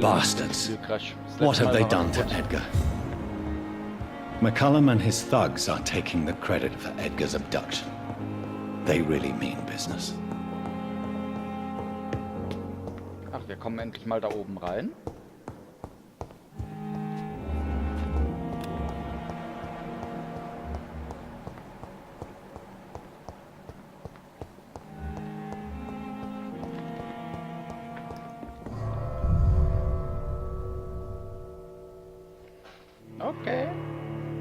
Bastards. What have they done to Edgar? McCullum and his thugs are taking the credit for Edgar's abduction. They really mean business. Ach, wir kommen endlich mal da oben rein. Okay,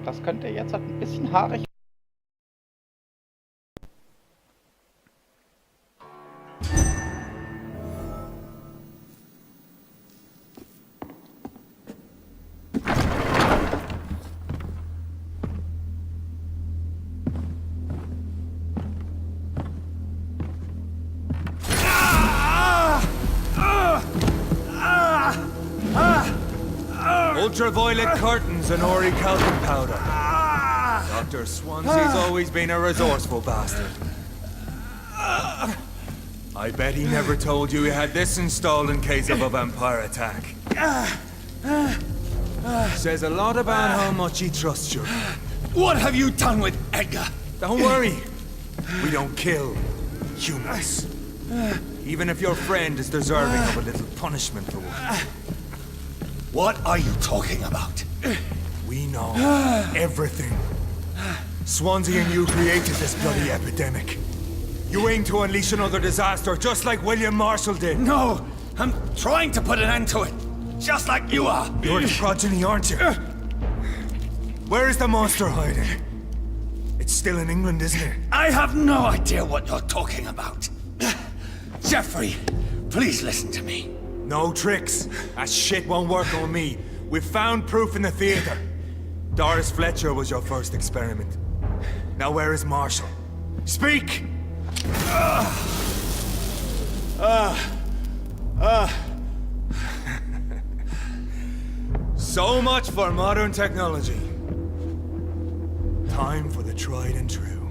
das könnte jetzt halt ein bisschen haarig. Ultraviolet curtains and Ori calcium powder. Dr. Swansea's always been a resourceful bastard. I bet he never told you he had this installed in case of a vampire attack. Says a lot about how much he trusts you. What have you done with Edgar? Don't worry. We don't kill humans. Even if your friend is deserving of a little punishment for one. What are you talking about? We know everything. Swansea and you created this bloody epidemic. You aim to unleash another disaster, just like William Marshall did. No, I'm trying to put an end to it, just like you are. You're the progeny, aren't you? Where is the monster hiding? It's still in England, isn't it? I have no idea what you're talking about. Jeffrey, please listen to me. No tricks. That shit won't work on me. We've found proof in the theater. Doris Fletcher was your first experiment. Now where is Marshall? Speak! So much for modern technology. Time for the tried and true.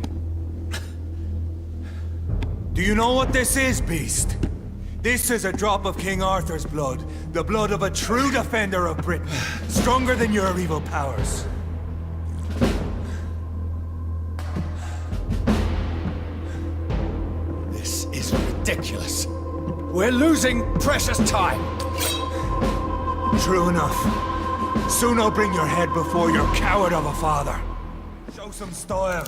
Do you know what this is, Beast? This is a drop of King Arthur's blood. The blood of a true defender of Britain. Stronger than your evil powers. This is ridiculous. We're losing precious time. True enough. Soon I'll bring your head before your coward of a father. Show some style.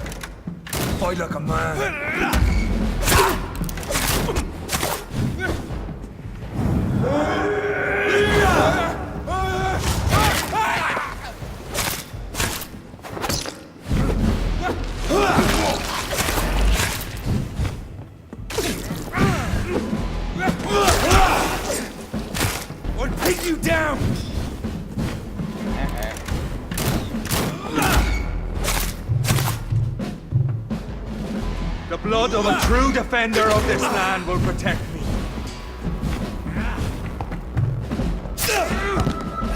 Fight like a man. Or take you down! The blood of a true defender of this land will protect me.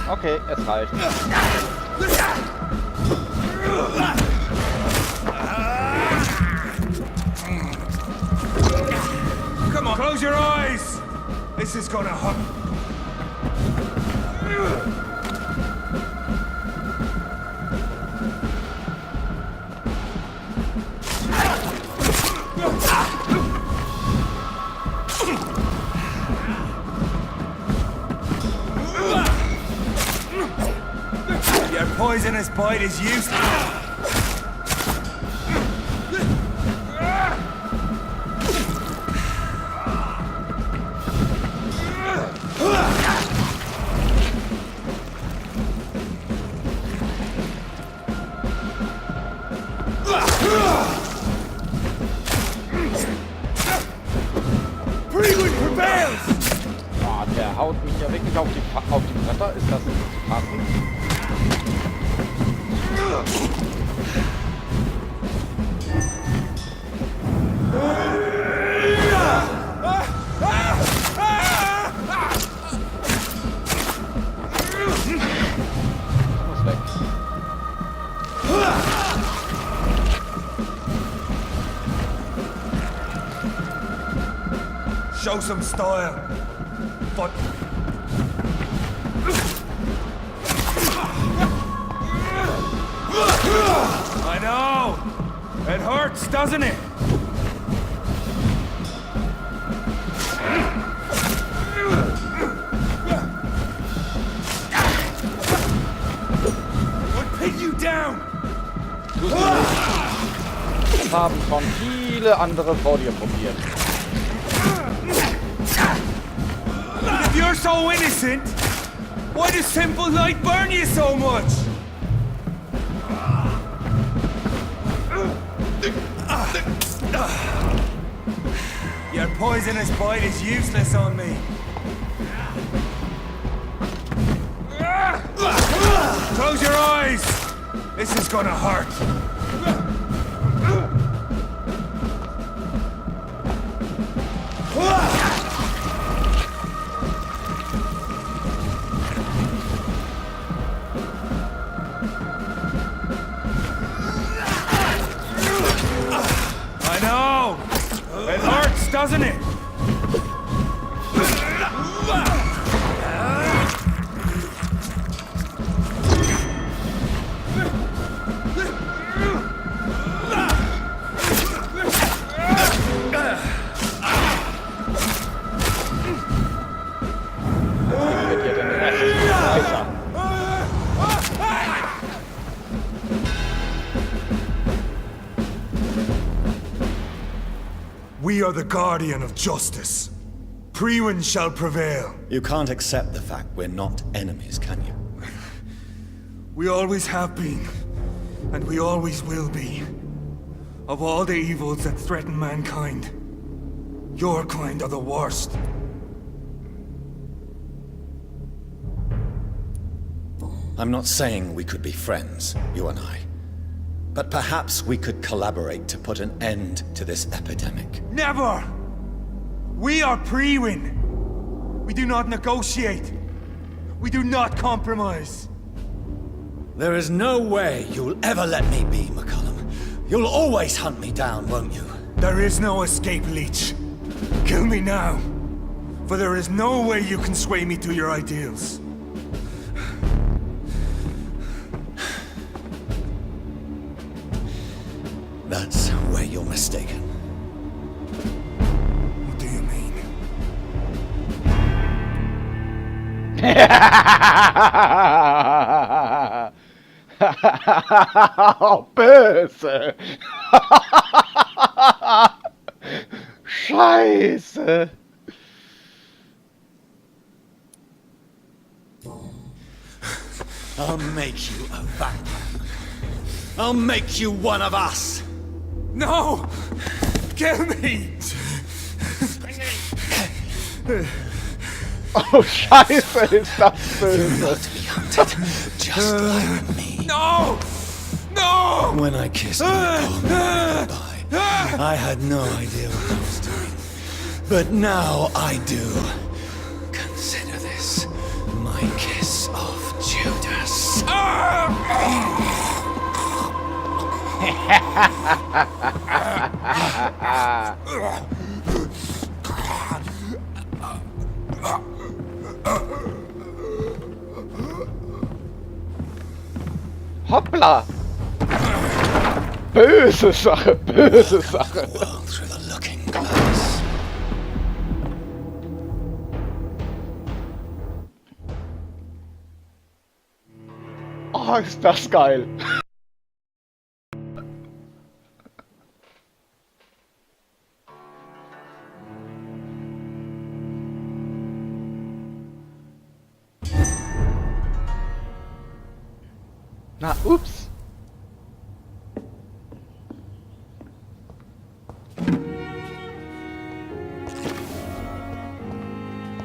Okay, es reicht. Come on, close your eyes! This is gonna hurt. Your poisonous bite is useless. Ah, der haut mich ja wirklich auf die Bretter. Ist das nicht zu fassen? Muss weg. Show some style. But It hurts, doesn't it? What pin you down? Das haben schon viele andere vor dir probiert. If you're so innocent, why does simple light burn you so much? Your poisonous bite is useless on me. Close your eyes! This is gonna hurt. I know! It hurts, doesn't it? We are the guardian of justice. Priwen shall prevail. You can't accept the fact we're not enemies, can you? We always have been, and we always will be. Of all the evils that threaten mankind, your kind are the worst. I'm not saying we could be friends, you and I. But perhaps we could collaborate to put an end to this epidemic. Never! We are Priwen. We do not negotiate. We do not compromise. There is no way you'll ever let me be, McCullum. You'll always hunt me down, won't you? There is no escape, Leech. Kill me now. For there is no way you can sway me to your ideals. That's where you're mistaken. What do you mean? Böse! Scheiße! I'll make you a vampire. I'll make you one of us. No! Kill me! Oh, Scheiße, ist das böse! Not to be hunted, just like me. No! No! When I kissed my poor mother goodbye, I had no idea what I was doing. But now I do. Consider this my kiss of Judas. Hoppla! Böse Sache, böse Sache. World through the looking glass. Oh, ist das geil. Na, ups.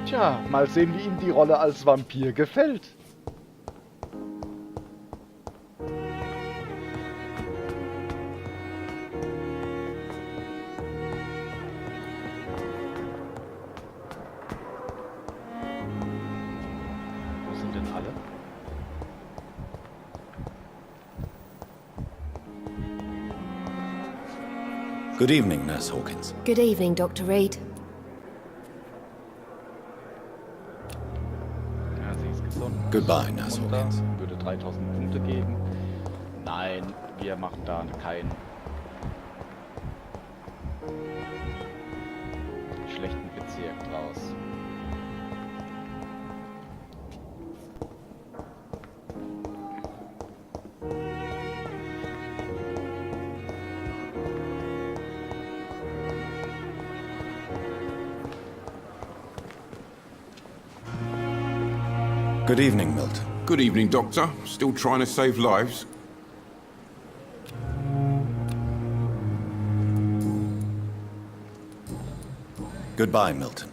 Tja, mal sehen, wie ihm die Rolle als Vampir gefällt. Wo sind denn alle? Good evening, Nurse Hawkins. Good evening, Dr. Reed. Ja, sie ist gesund. Goodbye, Nurse Hawkins. Würde 3000 Punkte geben. Nein, wir machen da keinen schlechten Bezirk raus. Good evening, Milton. Good evening, Doctor. Still trying to save lives? Goodbye, Milton.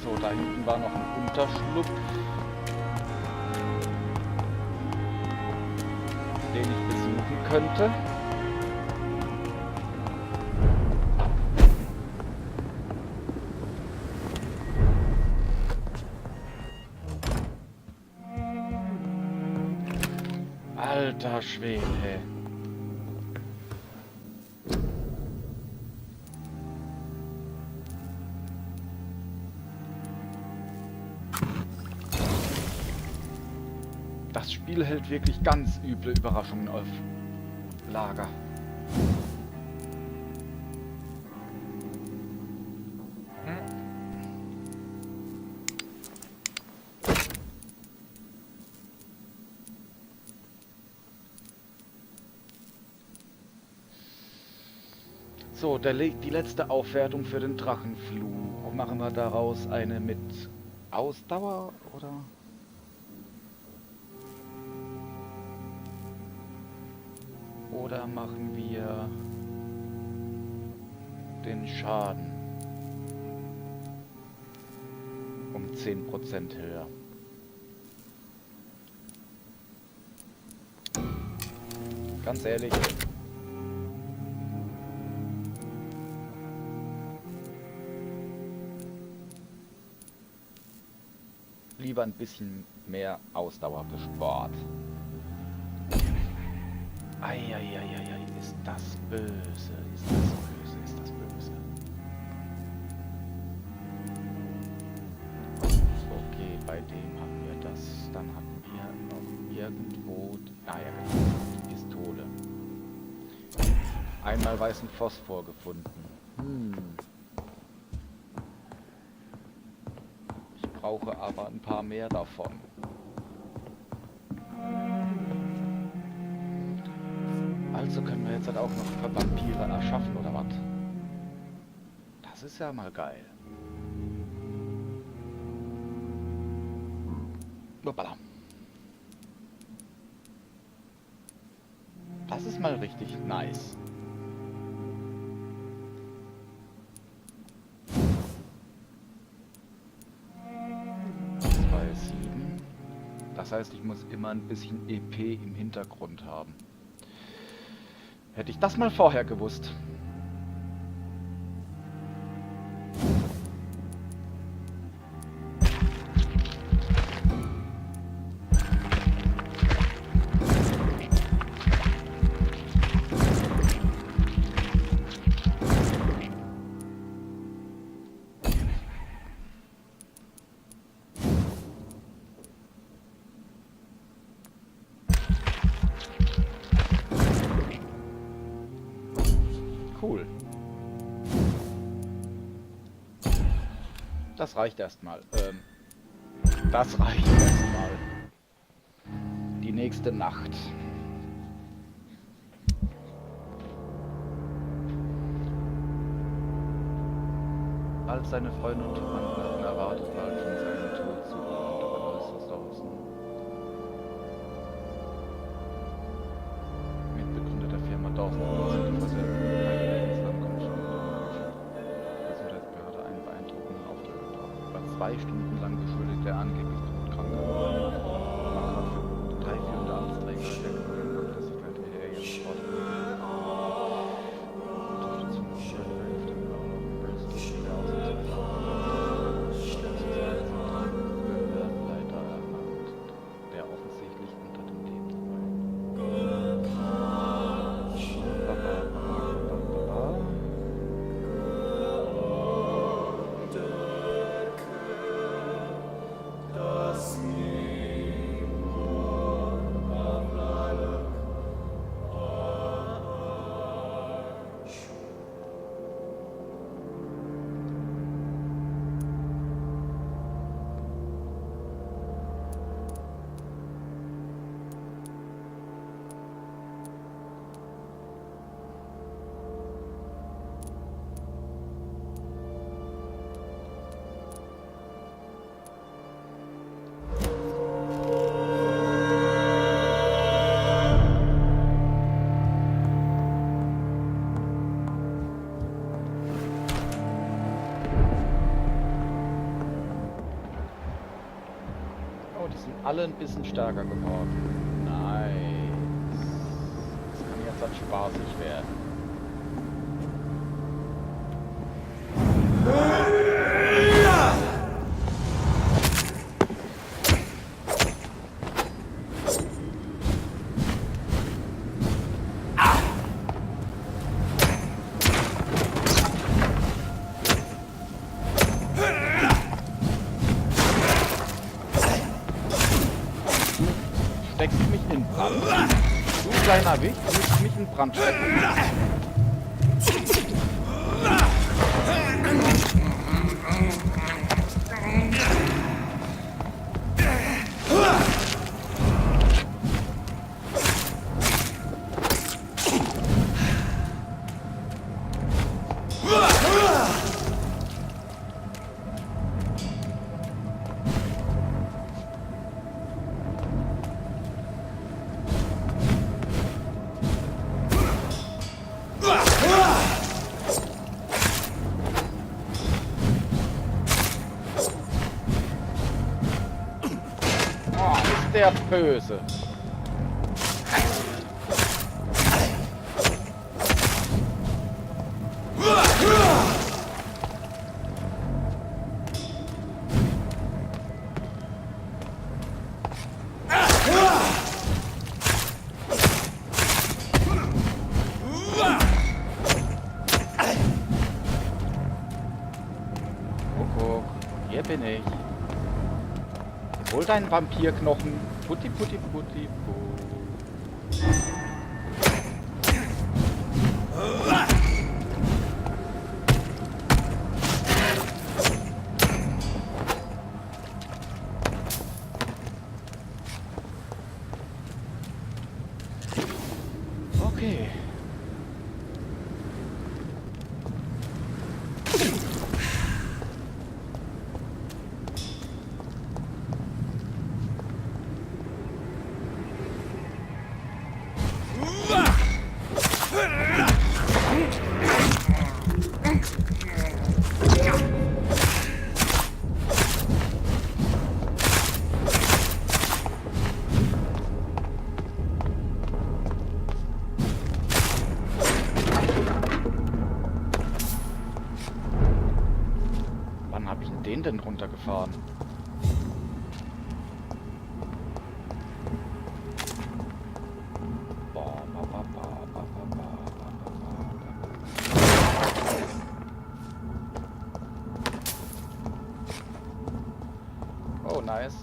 So, da hinten war noch ein Unterschlupf, den ich besuchen könnte. Alter Schwede. Das Spiel hält wirklich ganz üble Überraschungen auf Lager. So, die letzte Aufwertung für den Drachenfluch. Machen wir daraus eine mit Ausdauer, oder? Oder machen wir den Schaden um 10% höher? Ganz ehrlich. Lieber ein bisschen mehr Ausdauer für Sport. Eieieiei, ist das böse, ist das böse, ist das böse. Okay, bei dem haben wir das. Dann hatten wir noch irgendwo, die Pistole. Einmal weißen Phosphor gefunden. Ich brauche aber ein paar mehr davon. Also können wir jetzt halt auch noch Vampyre erschaffen, oder was? Das ist ja mal geil. Hoppala. Das ist mal richtig nice. Das heißt, ich muss immer ein bisschen EP im Hintergrund haben. Hätte ich das mal vorher gewusst. Cool. Das reicht erstmal. Das reicht erstmal. Die nächste Nacht. Als seine Freunde und Verwandten erwartet bald von seinem Tod zu und aber äußerst draußen. Mitbegründer der Firma Dawson die Verselbung. Gesundheitsbehörde einen beeindruckenden Auftrag gebracht. Über 2 Stunden lang beschuldigt er angeblich Todkranke. 3 führende Amtsträger der Krankenhäuslichkeit der jetzt Unterstützung Behördenleiter ernannt, der offensichtlich unter dem Leben dabei. Oh, die sind alle ein bisschen stärker geworden. Nice. Das kann jetzt halt spaßig werden. Steckst du mich in Brand? Du kleiner Wicht, willst mich in Brand stecken? Oh, ist der böse. Kuckuck, hier bin ich. Hol deinen Vampirknochen. Putti, putti, putti, putti. Okay. Wann habe ich den runtergefahren? Oh, nice.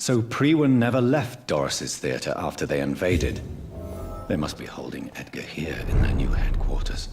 So Prewen never left Doris's theater after they invaded. They must be holding Edgar here in their new headquarters.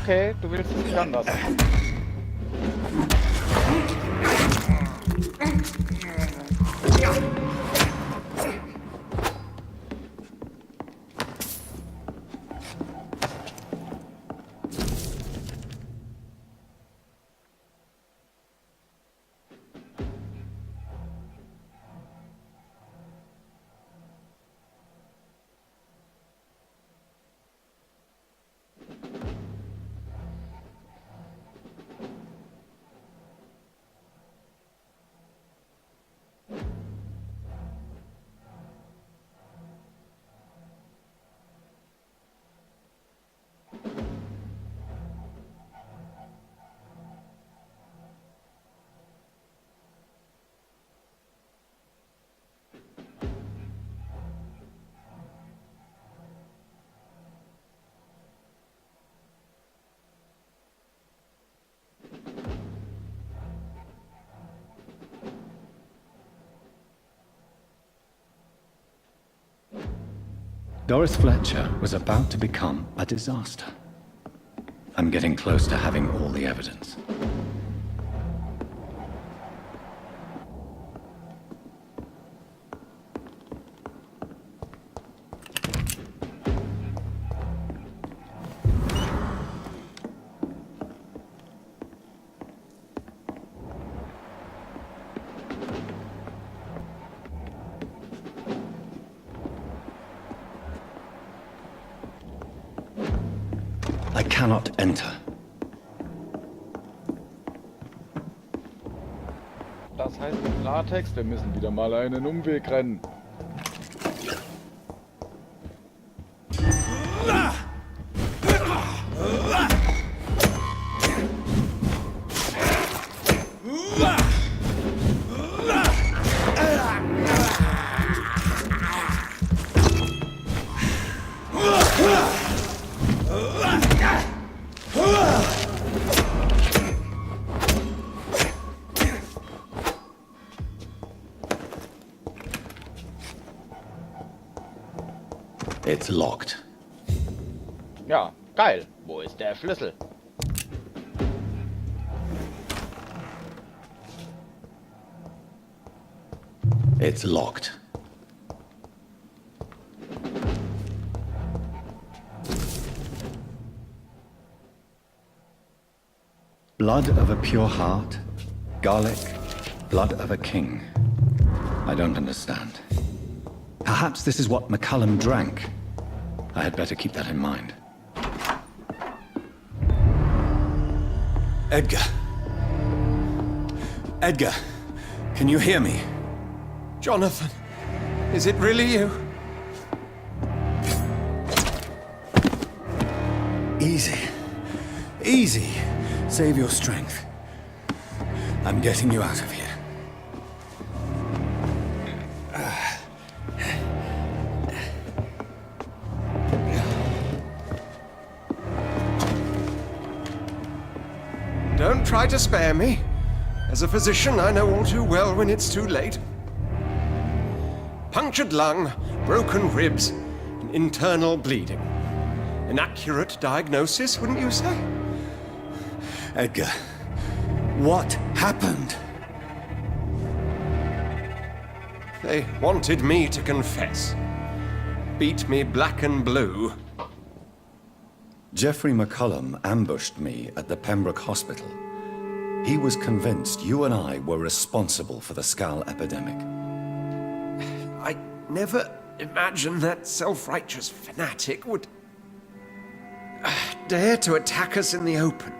Okay, du willst es nicht anders. Doris Fletcher was about to become a disaster. I'm getting close to having all the evidence. I cannot enter. Das heißt im Klartext, wir müssen wieder mal einen Umweg rennen. It's locked. Ja, geil. Wo ist der Schlüssel? It's locked. Blood of a pure heart, Garlic, blood of a king. I don't understand. Perhaps this is what McCullum drank. I had better keep that in mind. Edgar. Edgar, can you hear me? Jonathan, is it really you? Easy. Easy. Save your strength. I'm getting you out of here. Don't try to spare me. As a physician, I know all too well when it's too late. Punctured lung, broken ribs, and internal bleeding. An accurate diagnosis, wouldn't you say? Edgar, what happened? They wanted me to confess. Beat me black and blue. Jeffrey McCullum ambushed me at the Pembroke Hospital. He was convinced you and I were responsible for the Skal epidemic. I never imagined that self-righteous fanatic would dare to attack us in the open.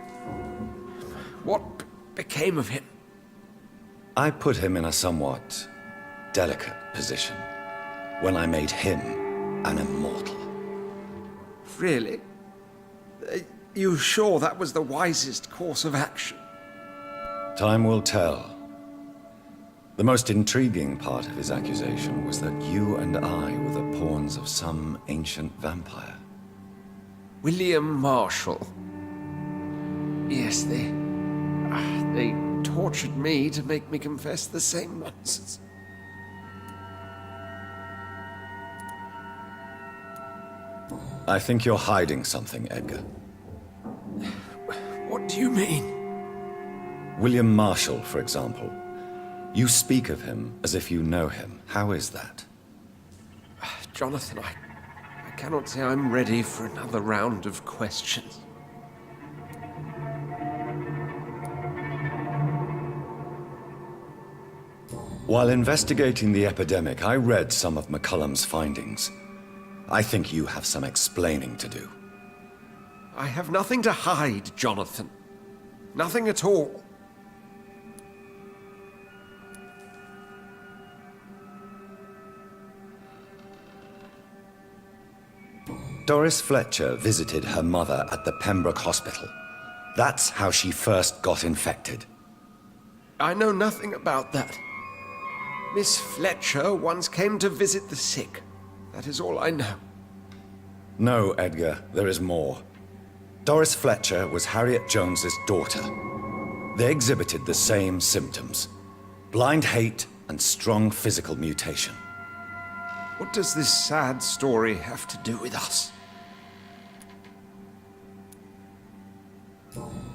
What became of him? I put him in a somewhat delicate position when I made him an immortal. Really? You sure that was the wisest course of action? Time will tell. The most intriguing part of his accusation was that you and I were the pawns of some ancient vampire. William Marshall. Yes, they tortured me to make me confess the same nonsense. I think you're hiding something, Edgar. What do you mean? William Marshall, for example. You speak of him as if you know him. How is that? Jonathan, I cannot say I'm ready for another round of questions. While investigating the epidemic, I read some of McCullum's findings. I think you have some explaining to do. I have nothing to hide, Jonathan. Nothing at all. Doris Fletcher visited her mother at the Pembroke Hospital. That's how she first got infected. I know nothing about that. Miss Fletcher once came to visit the sick. That is all I know. No, Edgar, there is more. Doris Fletcher was Harriet Jones's daughter. They exhibited the same symptoms: blind hate and strong physical mutation. What does this sad story have to do with us?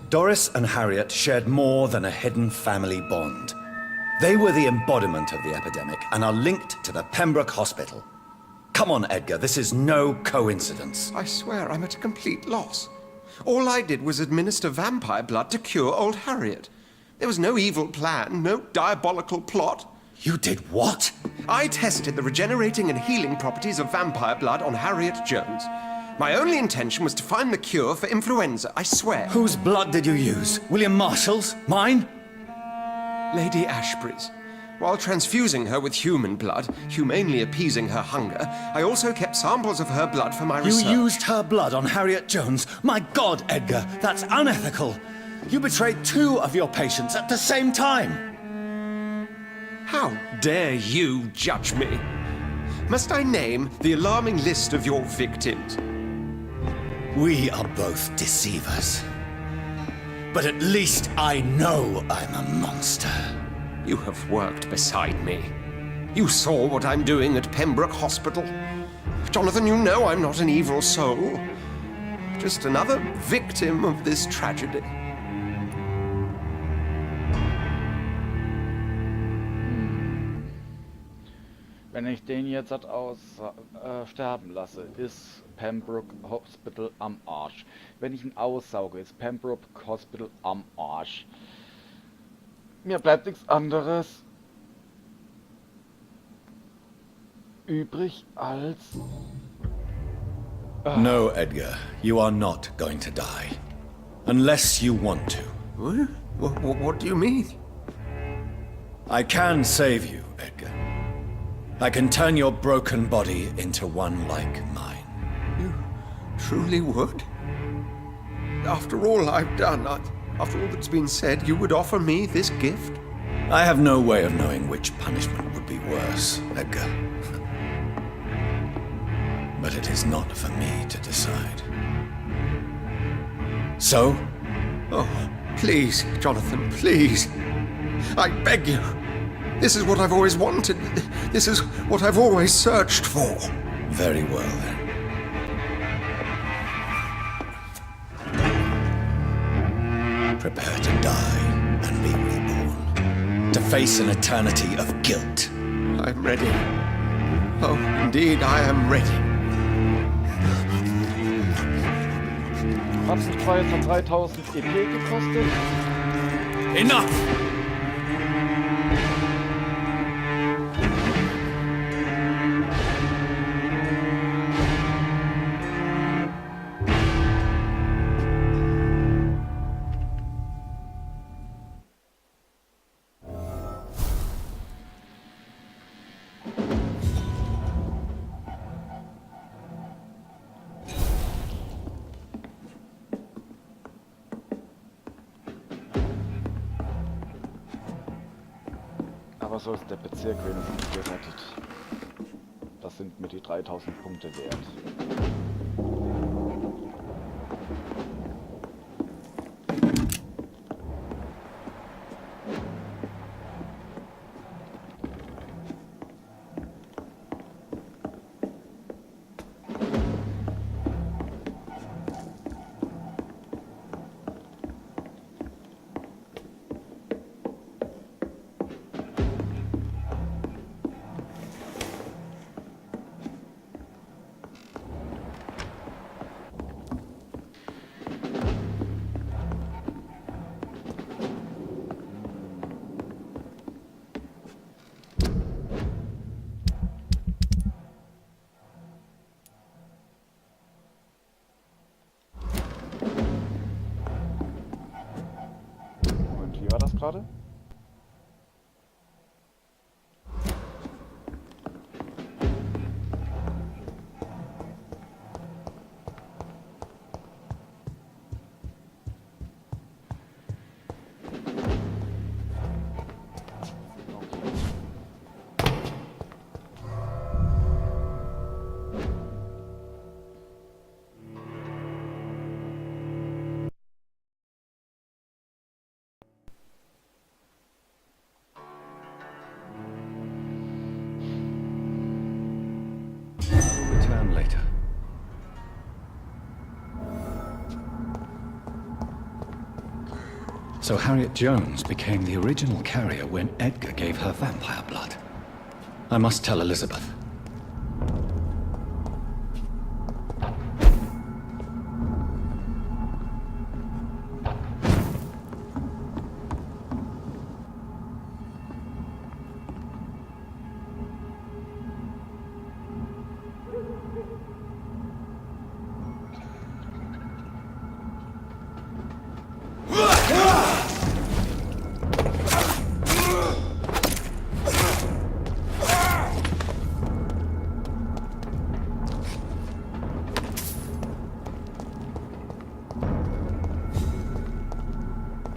Doris and Harriet shared more than a hidden family bond. They were the embodiment of the epidemic and are linked to the Pembroke Hospital. Come on, Edgar, this is no coincidence. I swear I'm at a complete loss. All I did was administer vampire blood to cure old Harriet. There was no evil plan, no diabolical plot. You did what? I tested the regenerating and healing properties of vampire blood on Harriet Jones. My only intention was to find the cure for influenza, I swear. Whose blood did you use? William Marshall's? Mine? Lady Ashbury's. While transfusing her with human blood, humanely appeasing her hunger, I also kept samples of her blood for my research. You used her blood on Harriet Jones? My God, Edgar, that's unethical. You betrayed 2 of your patients at the same time. How dare you judge me? Must I name the alarming list of your victims? We are both deceivers. But at least I know I'm a monster. You have worked beside me. You saw what I'm doing at Pembroke Hospital. Jonathan, you know I'm not an evil soul. Just another victim of this tragedy. Wenn ich den jetzt sterben lasse, ist Pembroke Hospital am Arsch. Wenn ich ihn aussauge, ist Pembroke Hospital am Arsch. Mir bleibt nichts anderes übrig als... No, Edgar, you are not going to die. Unless you want to. What do you mean? I can save you, Edgar. I can turn your broken body into one like mine. You truly would? After all I've done, after all that's been said, you would offer me this gift? I have no way of knowing which punishment would be worse, Edgar. But it is not for me to decide. So? Oh, please, Jonathan, please. I beg you. This is what I've always wanted. This is what I've always searched for. Very well, then. Prepare to die and be reborn. To face an eternity of guilt. I'm ready. Oh, indeed, I am ready. Hat mich zwar jetzt an 3000 EP gekostet. Enough! Aber so ist der Bezirk wenigstens gerettet. Das sind mir die 3000 Punkte wert. Wie war das gerade? Return later. So Harriet Jones became the original carrier when Edgar gave her vampire blood. I must tell Elizabeth.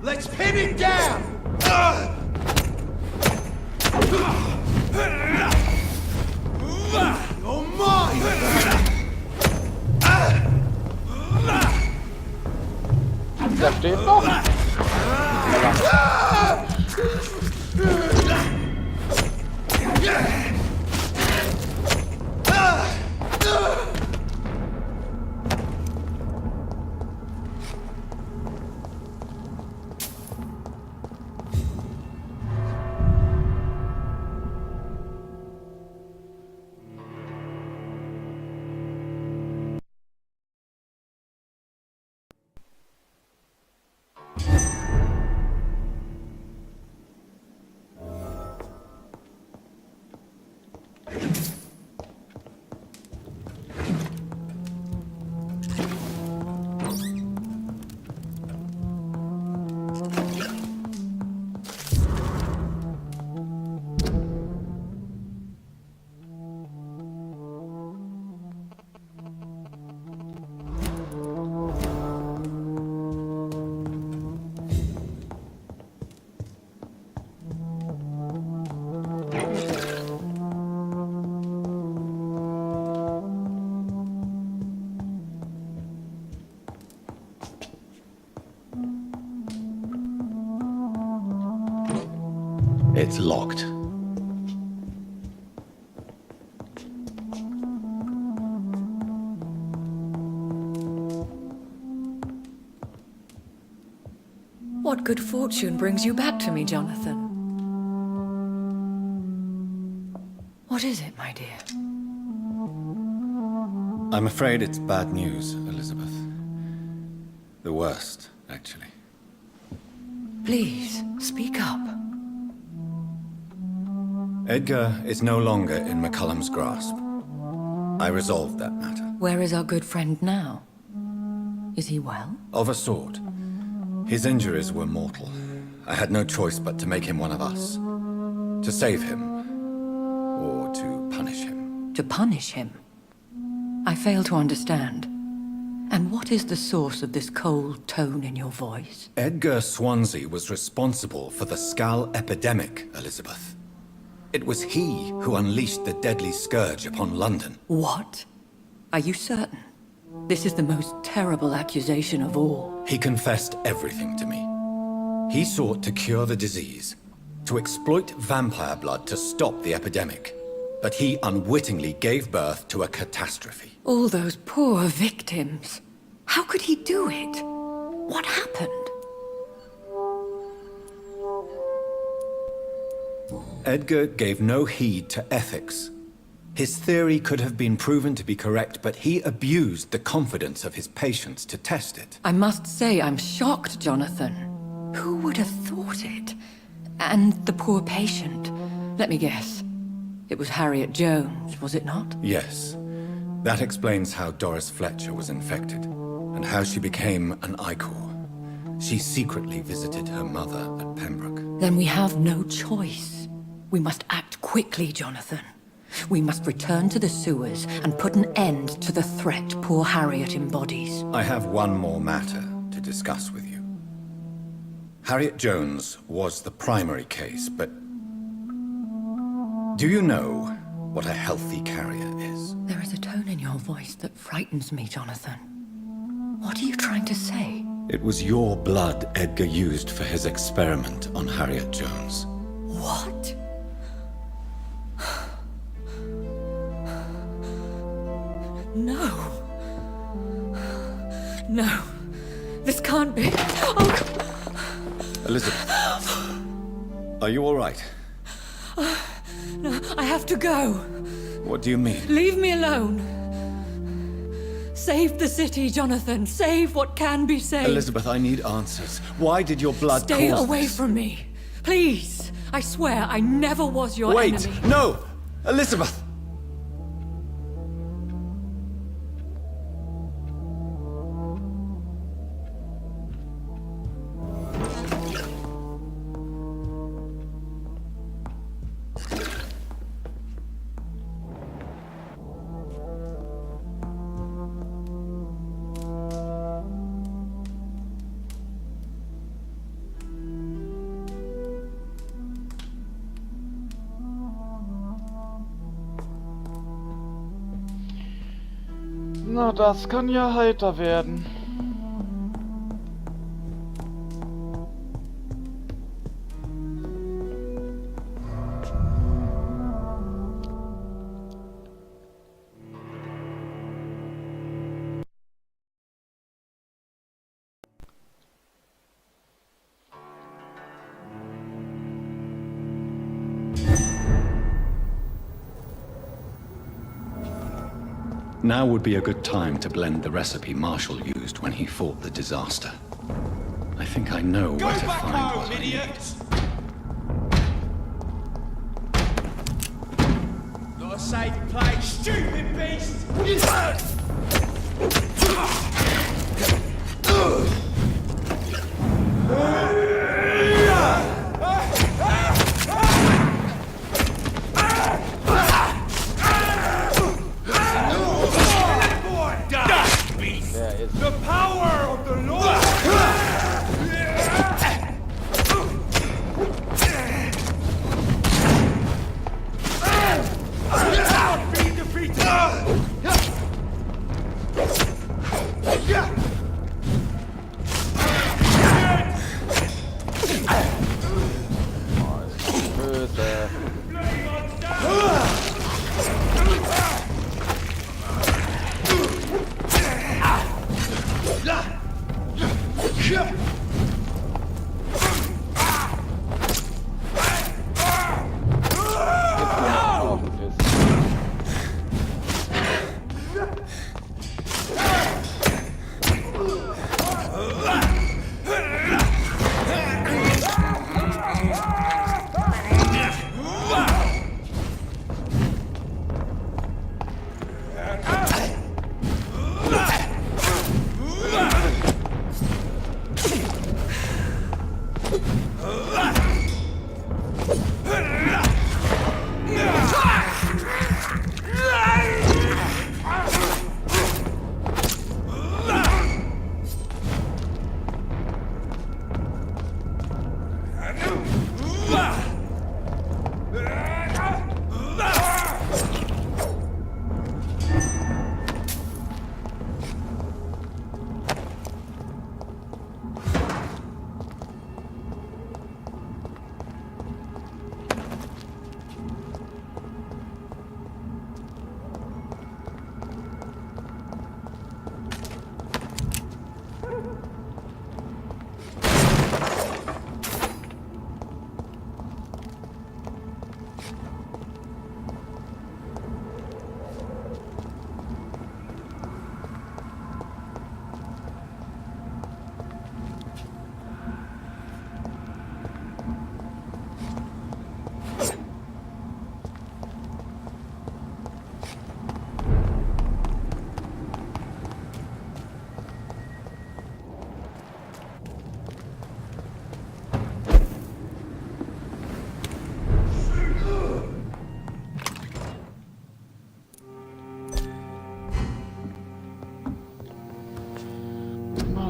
Let's pin him down! You're mine! Der steht noch! It's locked. What good fortune brings you back to me, Jonathan? What is it, my dear? I'm afraid it's bad news, Elizabeth. The worst, actually. Please, speak up. Edgar is no longer in McCullum's grasp. I resolved that matter. Where is our good friend now? Is he well? Of a sort. His injuries were mortal. I had no choice but to make him one of us. To save him. Or to punish him. To punish him? I fail to understand. And what is the source of this cold tone in your voice? Edgar Swansea was responsible for the Skull epidemic, Elizabeth. It was he who unleashed the deadly scourge upon London. What? Are you certain? This is the most terrible accusation of all. He confessed everything to me. He sought to cure the disease, to exploit vampire blood to stop the epidemic. But he unwittingly gave birth to a catastrophe. All those poor victims. How could he do it? What happened? Edgar gave no heed to ethics. His theory could have been proven to be correct, but he abused the confidence of his patients to test it. I must say I'm shocked, Jonathan. Who would have thought it? And the poor patient. Let me guess. It was Harriet Jones, was it not? Yes. That explains how Doris Fletcher was infected, and how she became an Icor. She secretly visited her mother at Pembroke. Then we have no choice. We must act quickly, Jonathan. We must return to the sewers and put an end to the threat poor Harriet embodies. I have one more matter to discuss with you. Harriet Jones was the primary case, but do you know what a healthy carrier is? There is a tone in your voice that frightens me, Jonathan. What are you trying to say? It was your blood Edgar used for his experiment on Harriet Jones. What? No. No. This can't be. Oh. Elizabeth, are you all right? No, I have to go. What do you mean? Leave me alone. Save the city, Jonathan. Save what can be saved. Elizabeth, I need answers. Why did your blood Stay cause away this? from me. Please. I swear I never was your Wait! enemy. No! Elizabeth! Na, das kann ja heiter werden. Now would be a good time to blend the recipe Marshall used when he fought the disaster. I think I know where to find what I need. Not a safe place, stupid beast! The power of the Lord! Be defeated!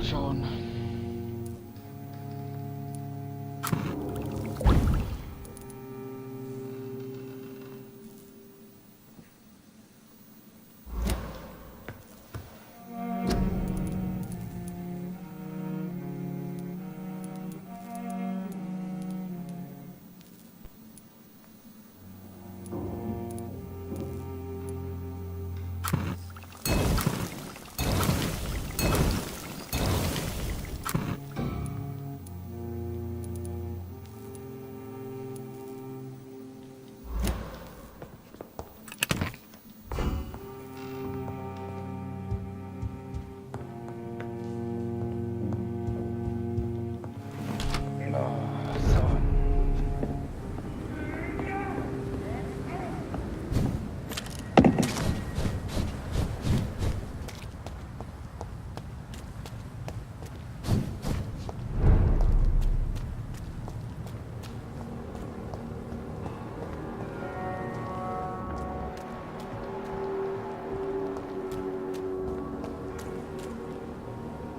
schauen.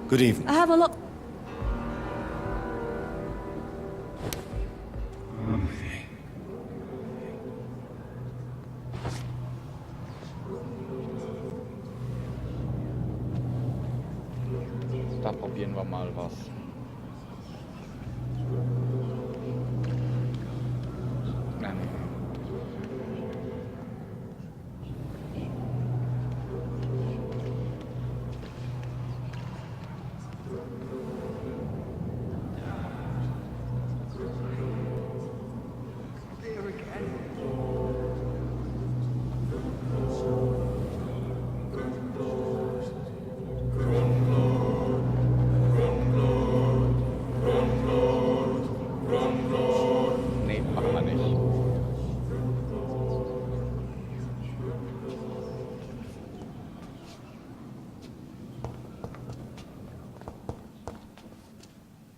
Good evening. I have a lot. Da probieren wir mal was. Nee, machen wir nicht.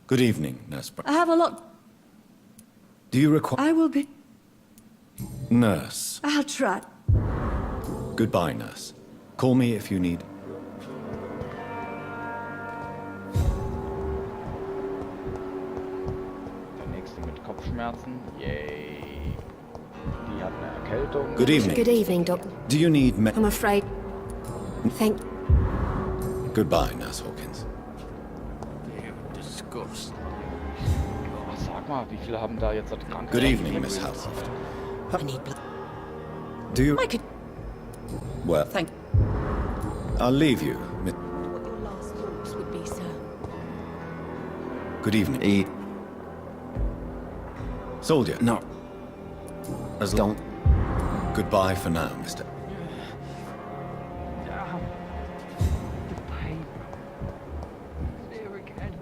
Good evening, Nurse. I have a lot. Do you require... I will be. Nurse. I'll try. Goodbye, nurse. Call me if you need... Der nächste mit Kopfschmerzen. Yay. Die hat eine Erkältung. Good evening. Good evening, Doctor. Do you need... I'm afraid. Thank. Goodbye, Nurse Hawkins. Disgust. Ach, sag mal, wie viele haben da jetzt das Krankenhaus? Good evening, Miss Halcroft. I need blood. Do you... I could... Well, Thank... I'll leave you. What your last thoughts would be, sir. Good evening. Soldier. No. As long... Goodbye for now, Mr. There again.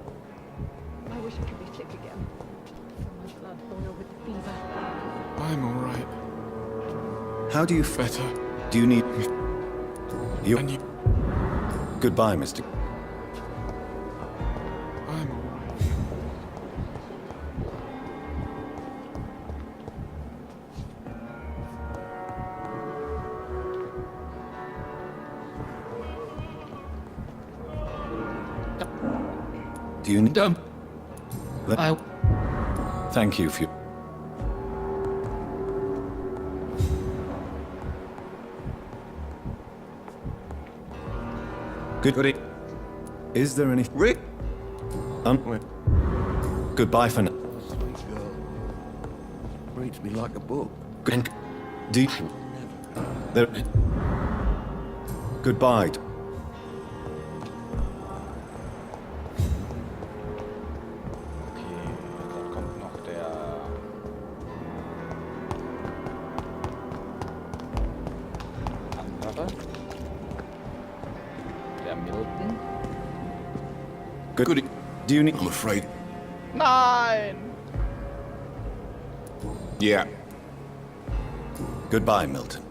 I wish I could be sick again. My blood boil with the fever. I'm all right. How do you... Better. Do you need... You... And you... Goodbye, Mr. I'm all right. Do you need... Don't. Let- I. Thank you for your... Good... Is there any... Rick. Goodbye for now. Sweet girl. Reads me like a book. And... Do you... There... Goodbye. Okay, dann kommt noch der... andere. Der Milton. Good... Do you need... I'm afraid. Nein! Yeah. Goodbye, Milton.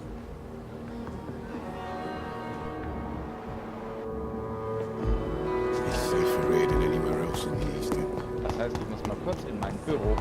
He's safer here than anywhere else in the East End. Das heißt, ich muss mal kurz in mein Büro.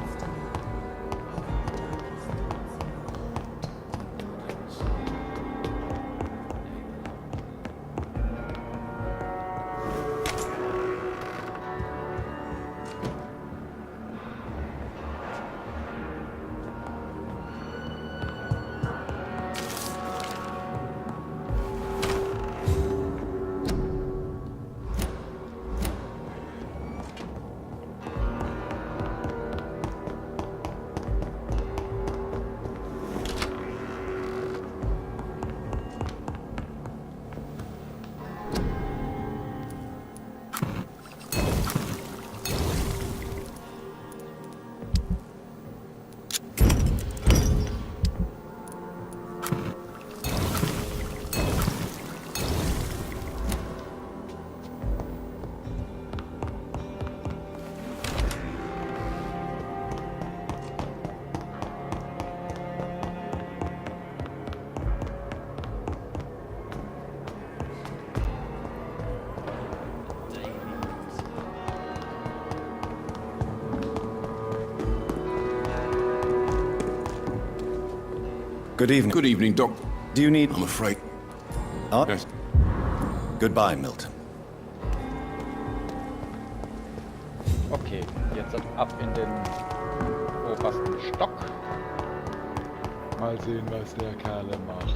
Good evening. Good evening, Doc. Do you need... I'm afraid. Oh, Yes. goodbye, Milton. Okay, jetzt ab in den obersten Stock. Mal sehen, was der Kerle macht.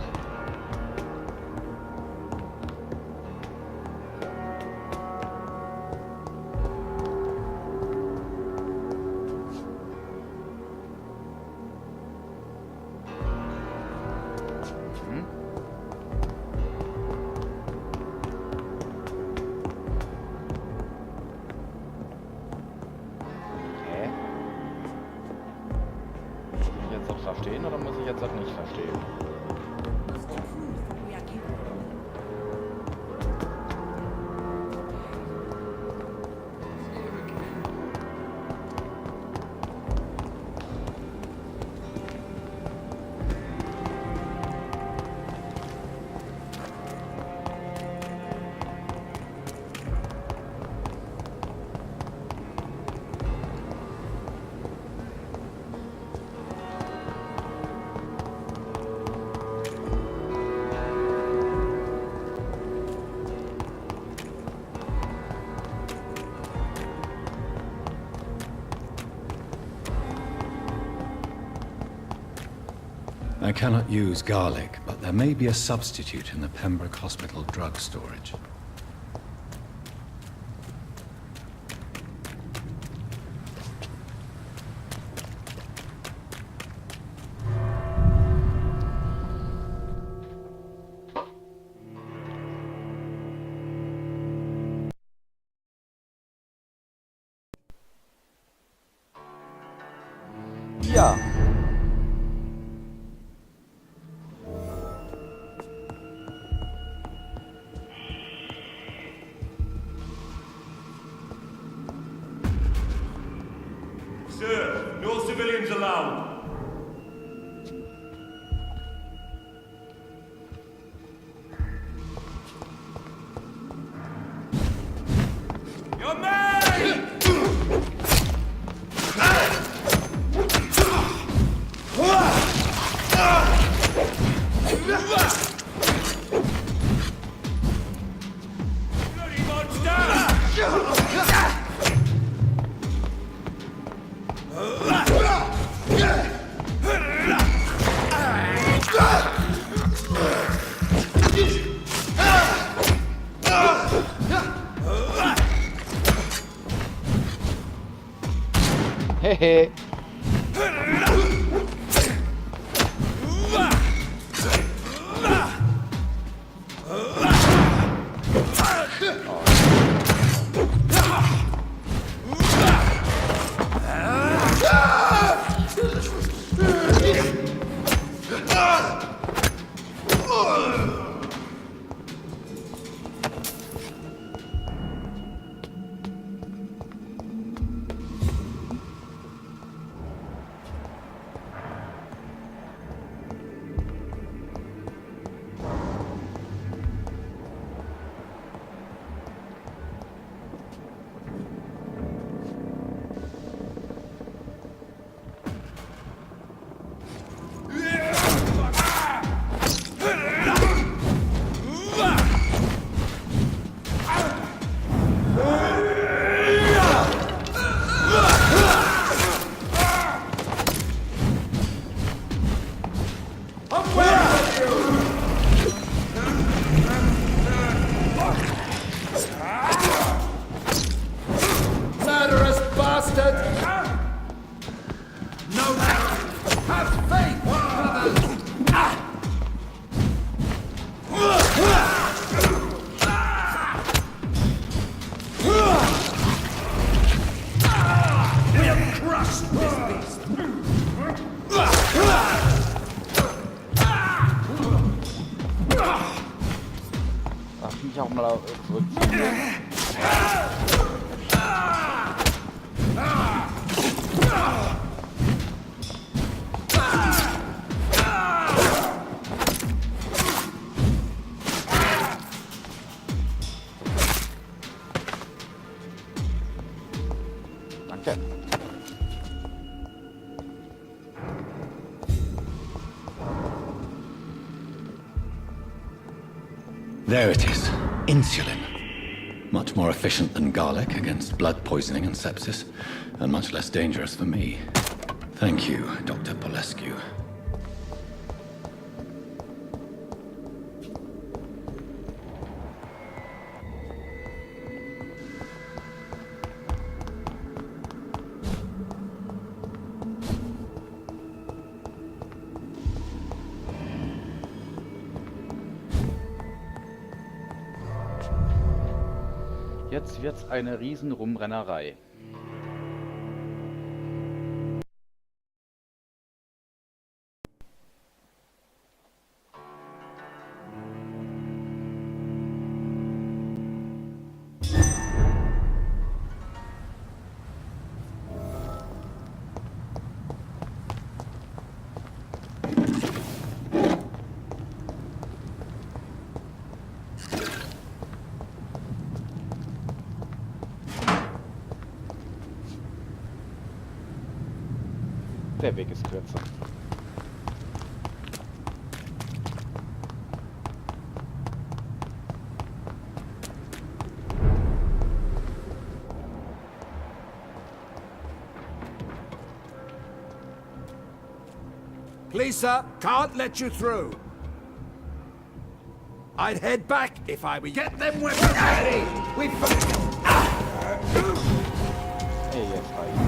Verstehen oder muss ich jetzt das nicht verstehen? I cannot use garlic, but there may be a substitute in the Pembroke Hospital drug storage. Ja. Sir, no civilians allowed. Your man! Bloody monster! Hehe. Darf mich auch mal zurückziehen? Danke. There it is. Insulin. Much more efficient than garlic against blood poisoning and sepsis, and much less dangerous for me. Thank you, Dr. Polescu. Jetzt wird's eine Riesenrumrennerei. Der Weg ist kürzer. Please, sir, can't let you through. I'd head back if I were you. Get them weapons ready! We've... Hey, jetzt reicht's.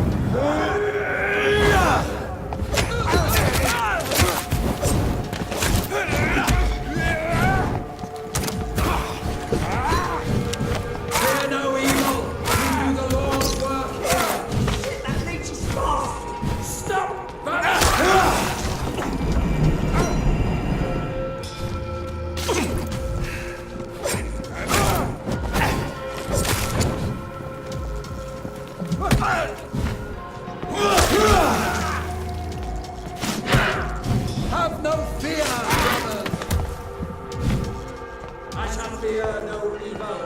Fear no evil! We do the Lord's work here! Shit, that leech is fast! Stop! Have no fear, brothers! I shall fear no evil.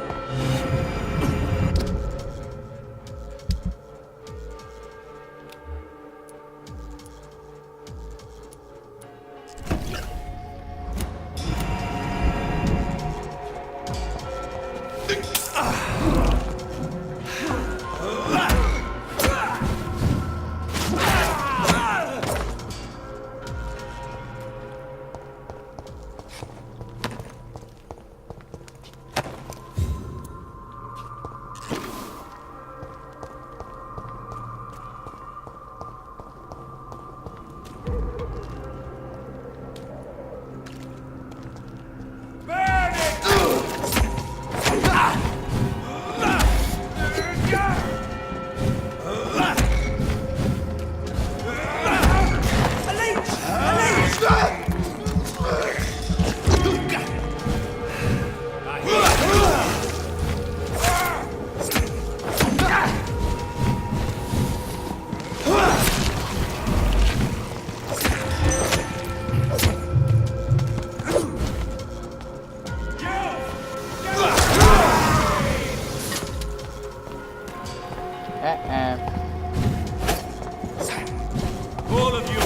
All of you!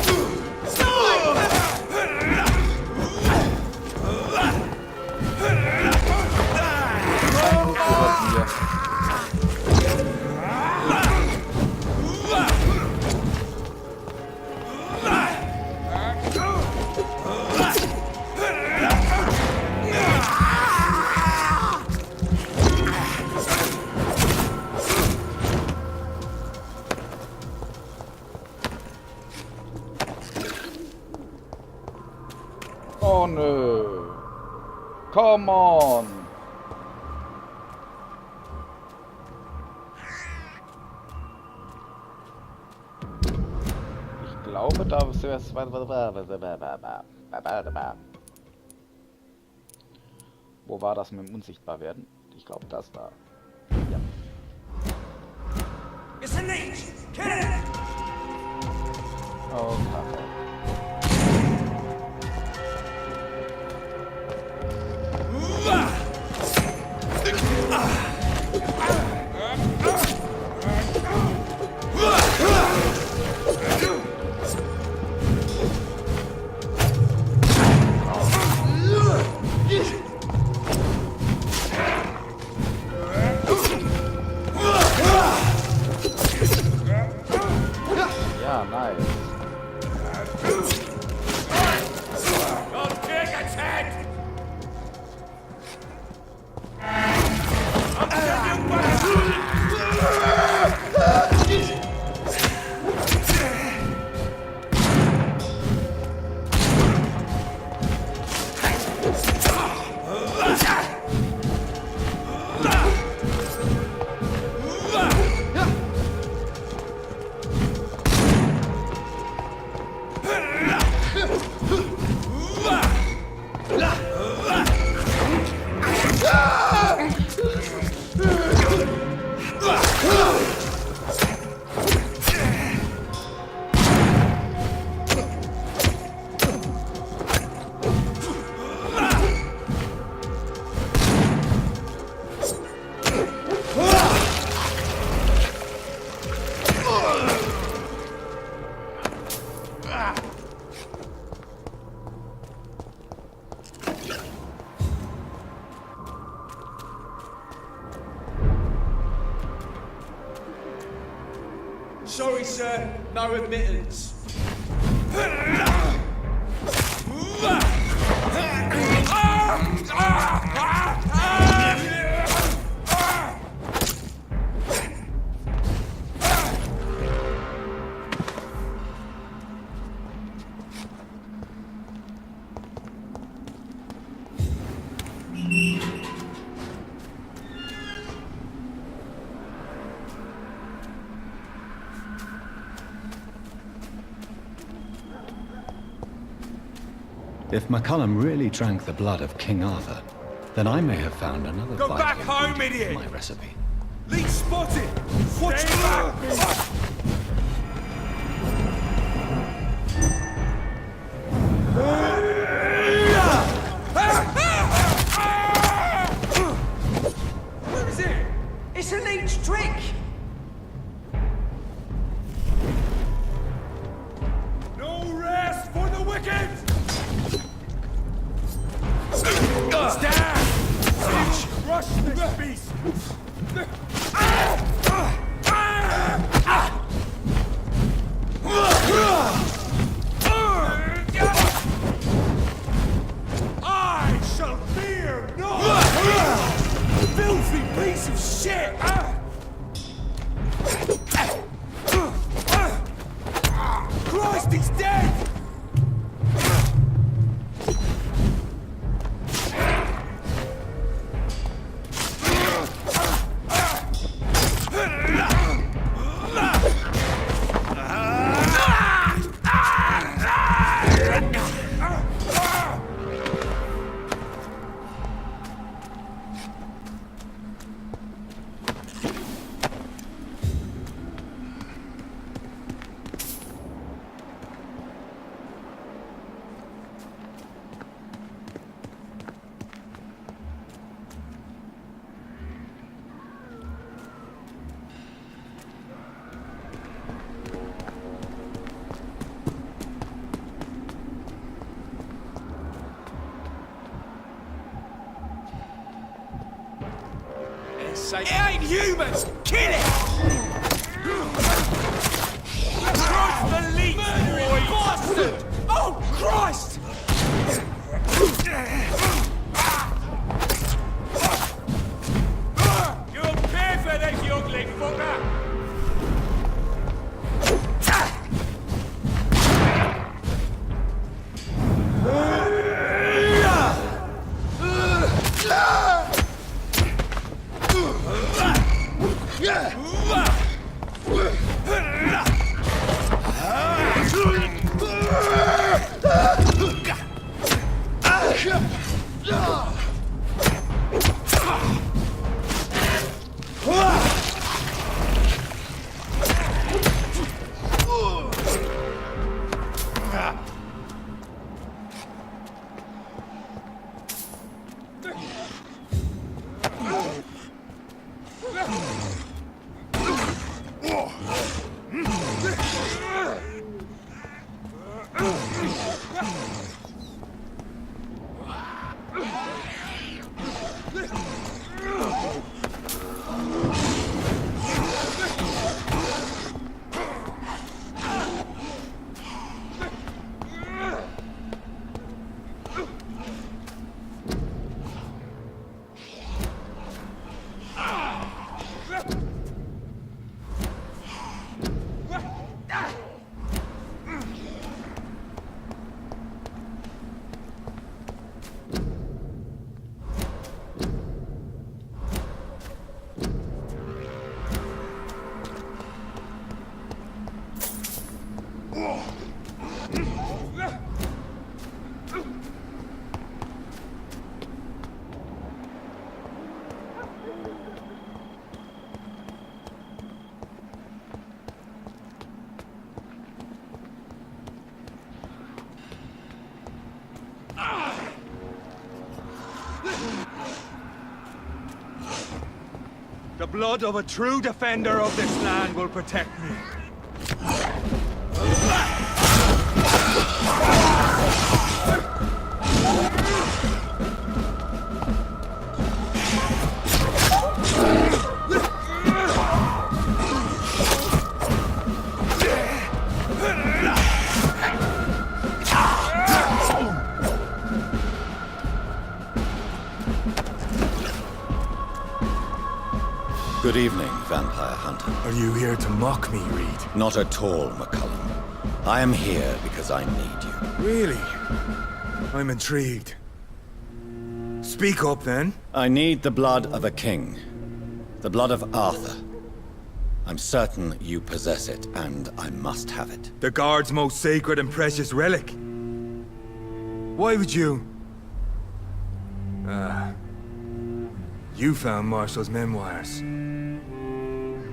Oh nö. Come on. Ich glaube, da ist es. Wo war das mit dem Unsichtbarwerden? Ich glaube, das da. Ja. Oh, Kacke. sir. No admittance. If McCullum really drank the blood of King Arthur, then I may have found another Go vital back home, ingredient idiot! in my recipe. Leech spotted! Watch your back! What is it? It's a leech trick. No rest for the wicked! Stand! Leech, crush this beast! I shall fear no filthy piece of shit! Christ, he's dead! It ain't humans! Kill it! Crush the leech, boy! Bastard! Oh, Christ! You'll pay for this, youngling fucker! The blood of a true defender of this land will protect me. Good evening, Vampire Hunter. Are you here to mock me, Reed? Not at all, McCullum. I am here because I need you. Really? I'm intrigued. Speak up, then. I need the blood of a king. The blood of Arthur. I'm certain you possess it, and I must have it. The Guard's most sacred and precious relic. Why would you... You found Marshall's memoirs.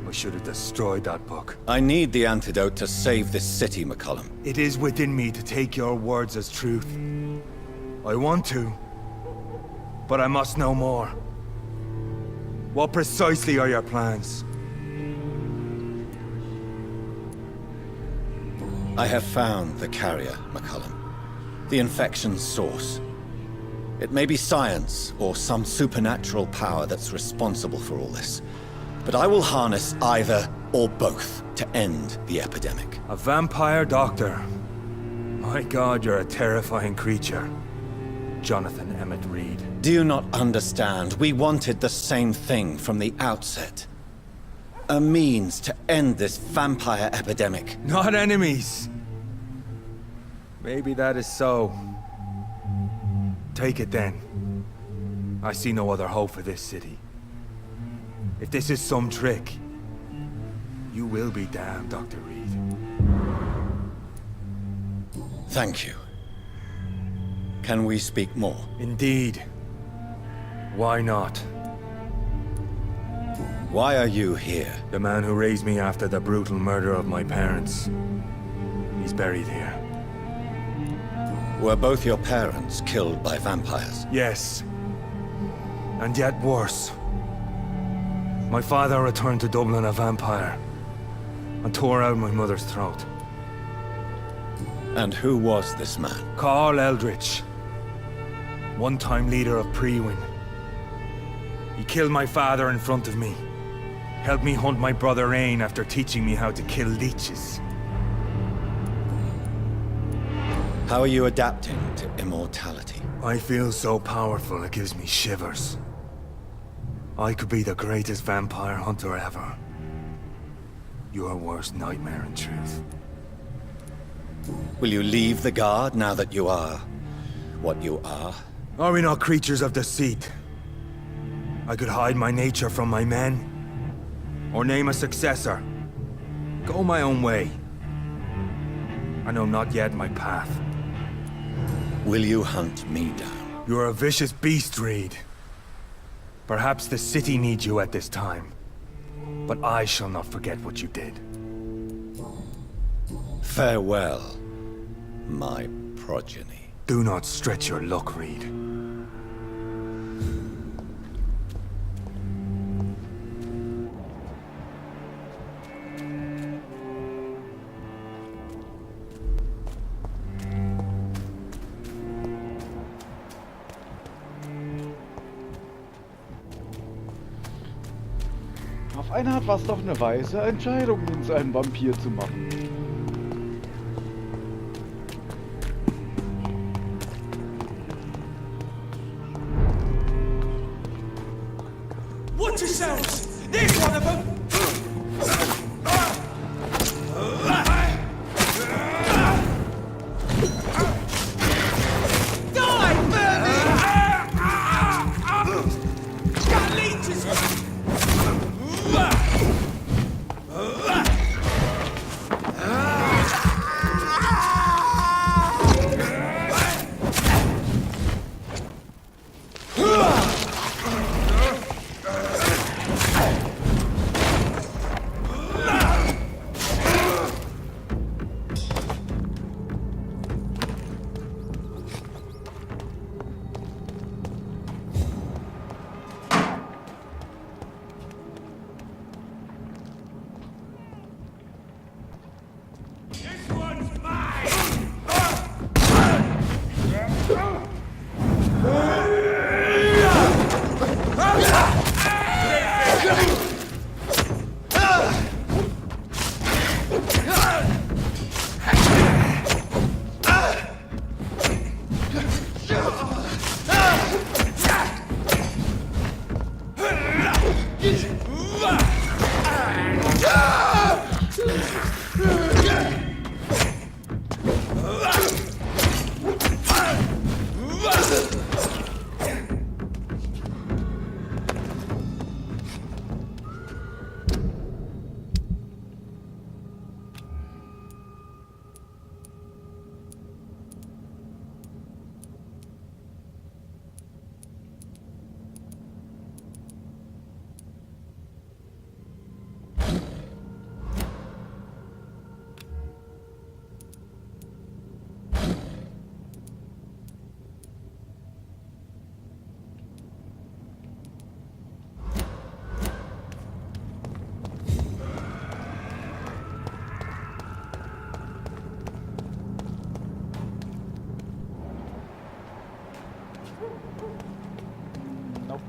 I should have destroyed that book. I need the antidote to save this city, McCullum. It is within me to take your words as truth. I want to, but I must know more. What precisely are your plans? I have found the carrier, McCullum. The infection's source. It may be science or some supernatural power that's responsible for all this. But I will harness either or both to end the epidemic. A vampire doctor. My God, you're a terrifying creature. Jonathan Emmett Reed. Do you not understand? We wanted the same thing from the outset. A means to end this vampire epidemic. Not enemies. Maybe that is so. Take it then. I see no other hope for this city. If this is some trick, you will be damned, Dr. Reed. Thank you. Can we speak more? Indeed. Why not? Why are you here? The man who raised me after the brutal murder of my parents. He's buried here. Were both your parents killed by vampires? Yes. And yet worse. My father returned to Dublin a vampire and tore out my mother's throat. And who was this man? Carl Eldritch. One-time leader of Prewin. He killed my father in front of me. Helped me hunt my brother Ain after teaching me how to kill leeches. How are you adapting to immortality? I feel so powerful it gives me shivers. I could be the greatest vampire hunter ever. Your worst nightmare, in truth. Will you leave the Guard now that you are what you are? Are we not creatures of deceit? I could hide my nature from my men, or name a successor. Go my own way. I know not yet my path. Will you hunt me down? You're a vicious beast, Reed. Perhaps the city needs you at this time, but I shall not forget what you did. Farewell, my progeny. Do not stretch your luck, Reed. Auf eine Art war es doch eine weise Entscheidung, ihn zu einem Vampir zu machen. Watch yourselves! There's one of them! Die, Bernie! Got leeches! Nope.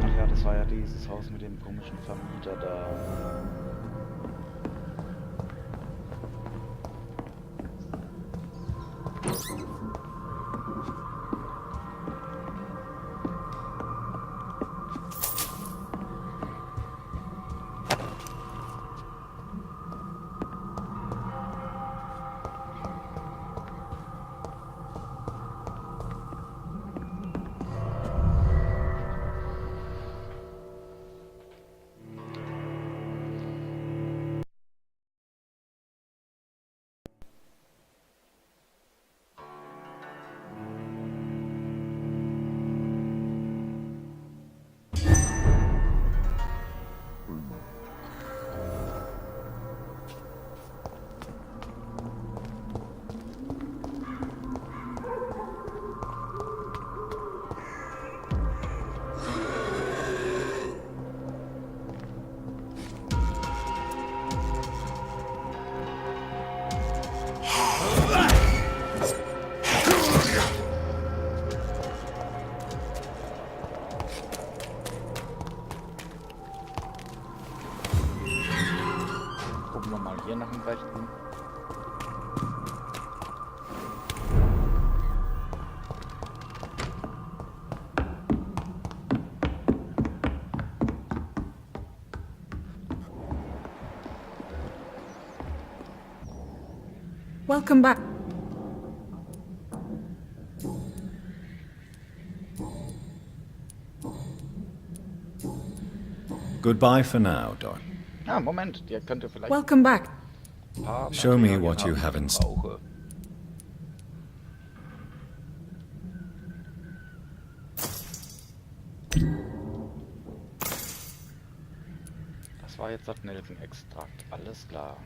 Ach ja, das war ja dieses Haus mit dem komischen Vermieter da. Gucken wir mal hier nach dem Rechten. Welcome back. Goodbye for now, Doc. Ah, Moment, der könnte vielleicht Welcome back. ein paar Show me Materialien what you haben, have die in ich store. brauche. Das war jetzt das Nelkenextrakt, alles klar.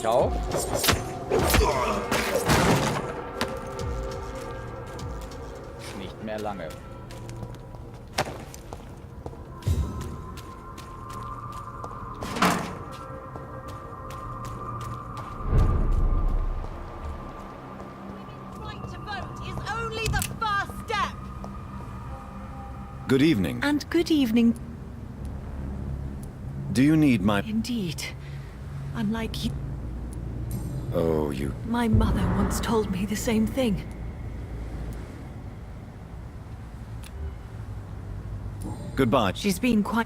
Mich auf. Nicht mehr lange. Right to vote is only the first step. Good evening. And good evening, Do you need my... indeed. Unlike you, Oh, you... my mother once told me the same thing. Goodbye. She's been quite...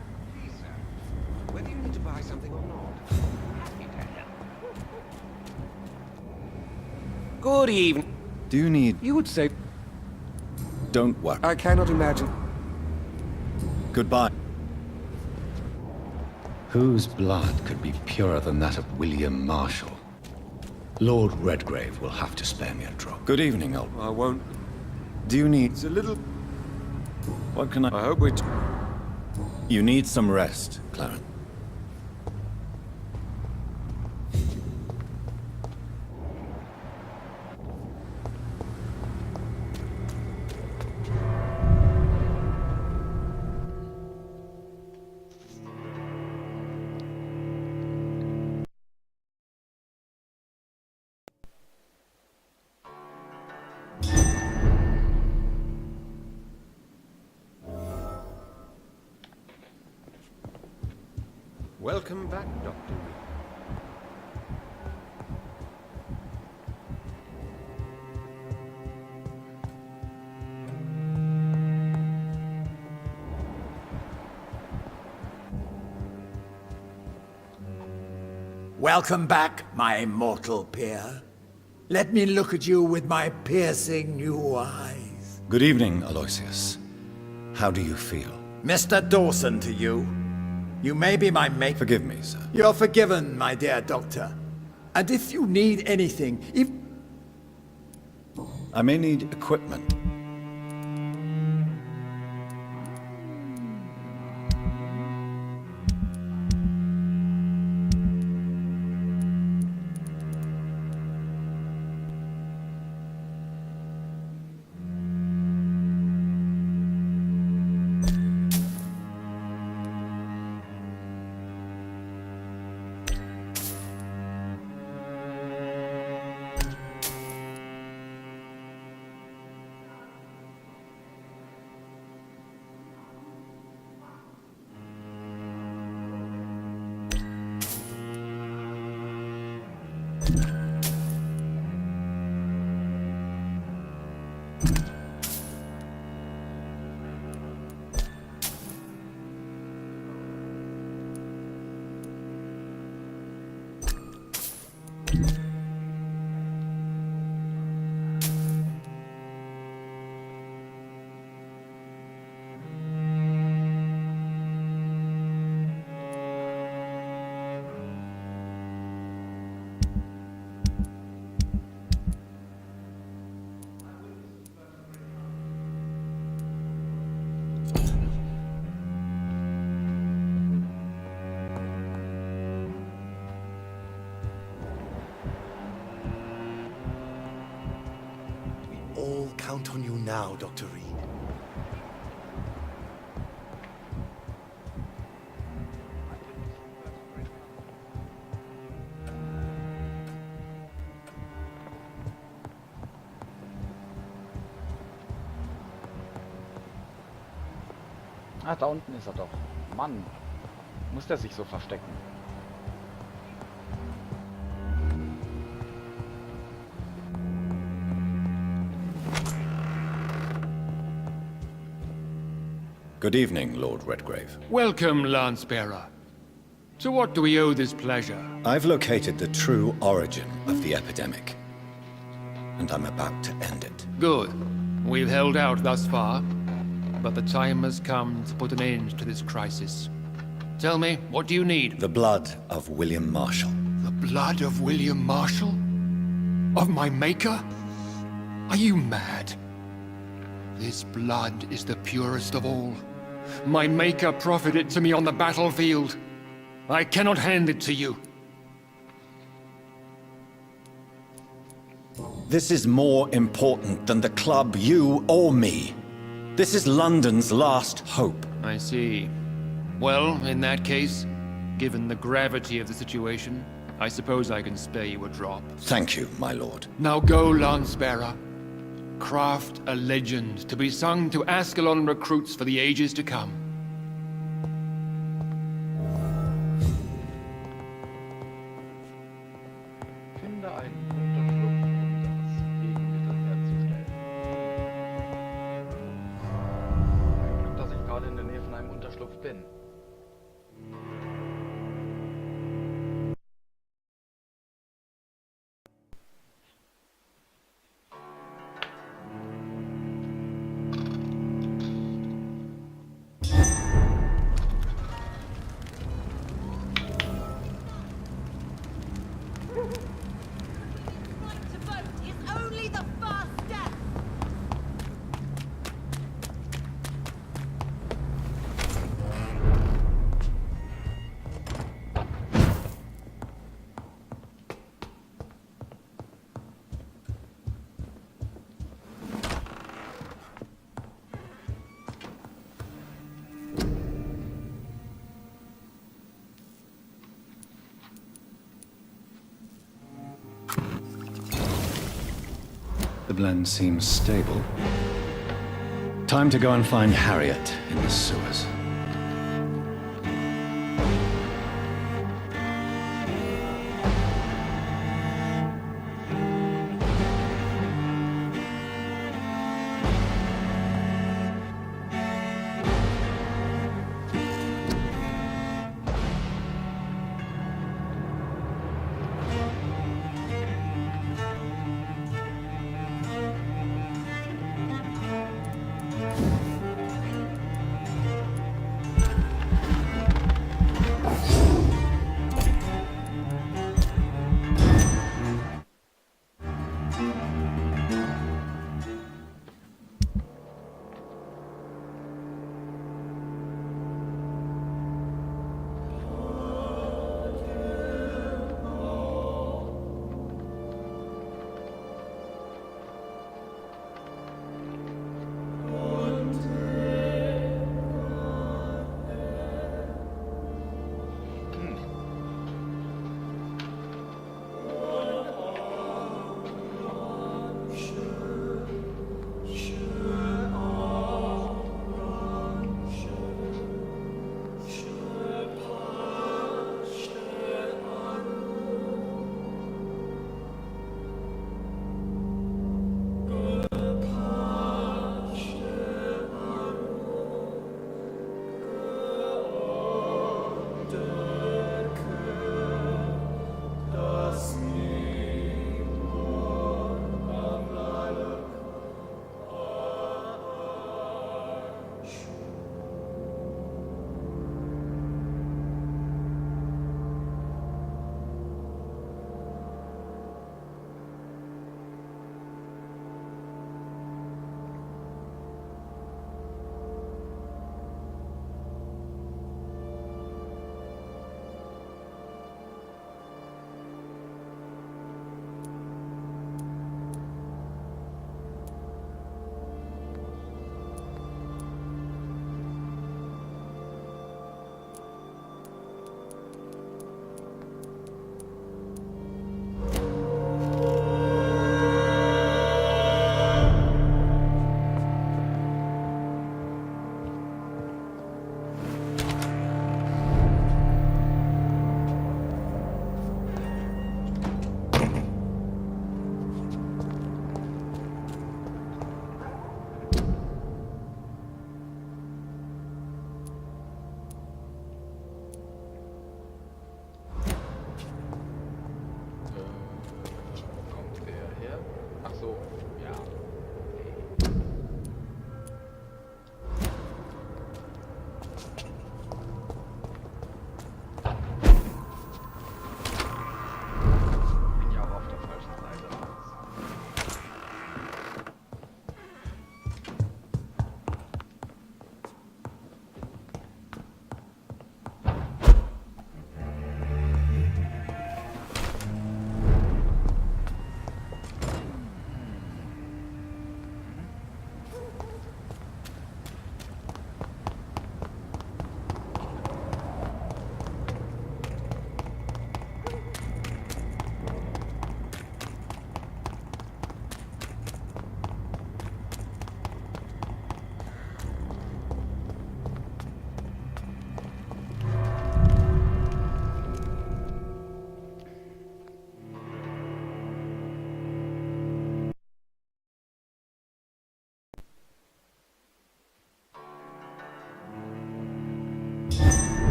Whether you need to buy something or not. Good evening. Do you need... You would say... Don't worry. I cannot imagine. Goodbye. Whose blood could be purer than that of William Marshall? Lord Redgrave will have to spare me a drop. Good evening, old... I won't. Do you need... It's a little... What can I... I hope we... You need some rest, Clarence. Welcome back, Dr. Reed. Welcome back, my mortal peer. Let me look at you with my piercing new eyes. Good evening, Aloysius. How do you feel? Mr. Dawson to you. You may be my mate. Forgive me, sir. You're forgiven, my dear doctor. And if you need anything, if... I may need equipment. count on you now, Dr. Reed. Ah, da unten ist er doch. Mann, muss der sich so verstecken? Good evening, Lord Redgrave. Welcome, Lance-Bearer. To what do we owe this pleasure? I've located the true origin of the epidemic, and I'm about to end it. Good. We've held out thus far, but the time has come to put an end to this crisis. Tell me, what do you need? The blood of William Marshall. The blood of William Marshall? Of my maker? Are you mad? This blood is the purest of all. My maker proffered it to me on the battlefield. I cannot hand it to you. This is more important than the club, you or me. This is London's last hope. I see. Well, in that case, given the gravity of the situation, I suppose I can spare you a drop. Thank you, my lord. Now go, Lance-Bearer. Craft a legend to be sung to Ascalon recruits for the ages to come. Finde einen Unterschlupf, um das Gegenmittel herzustellen. Ein Glück, dass ich gerade in der Nähe von einem Unterschlupf bin. The blend seems stable. Time to go and find Harriet in the sewers.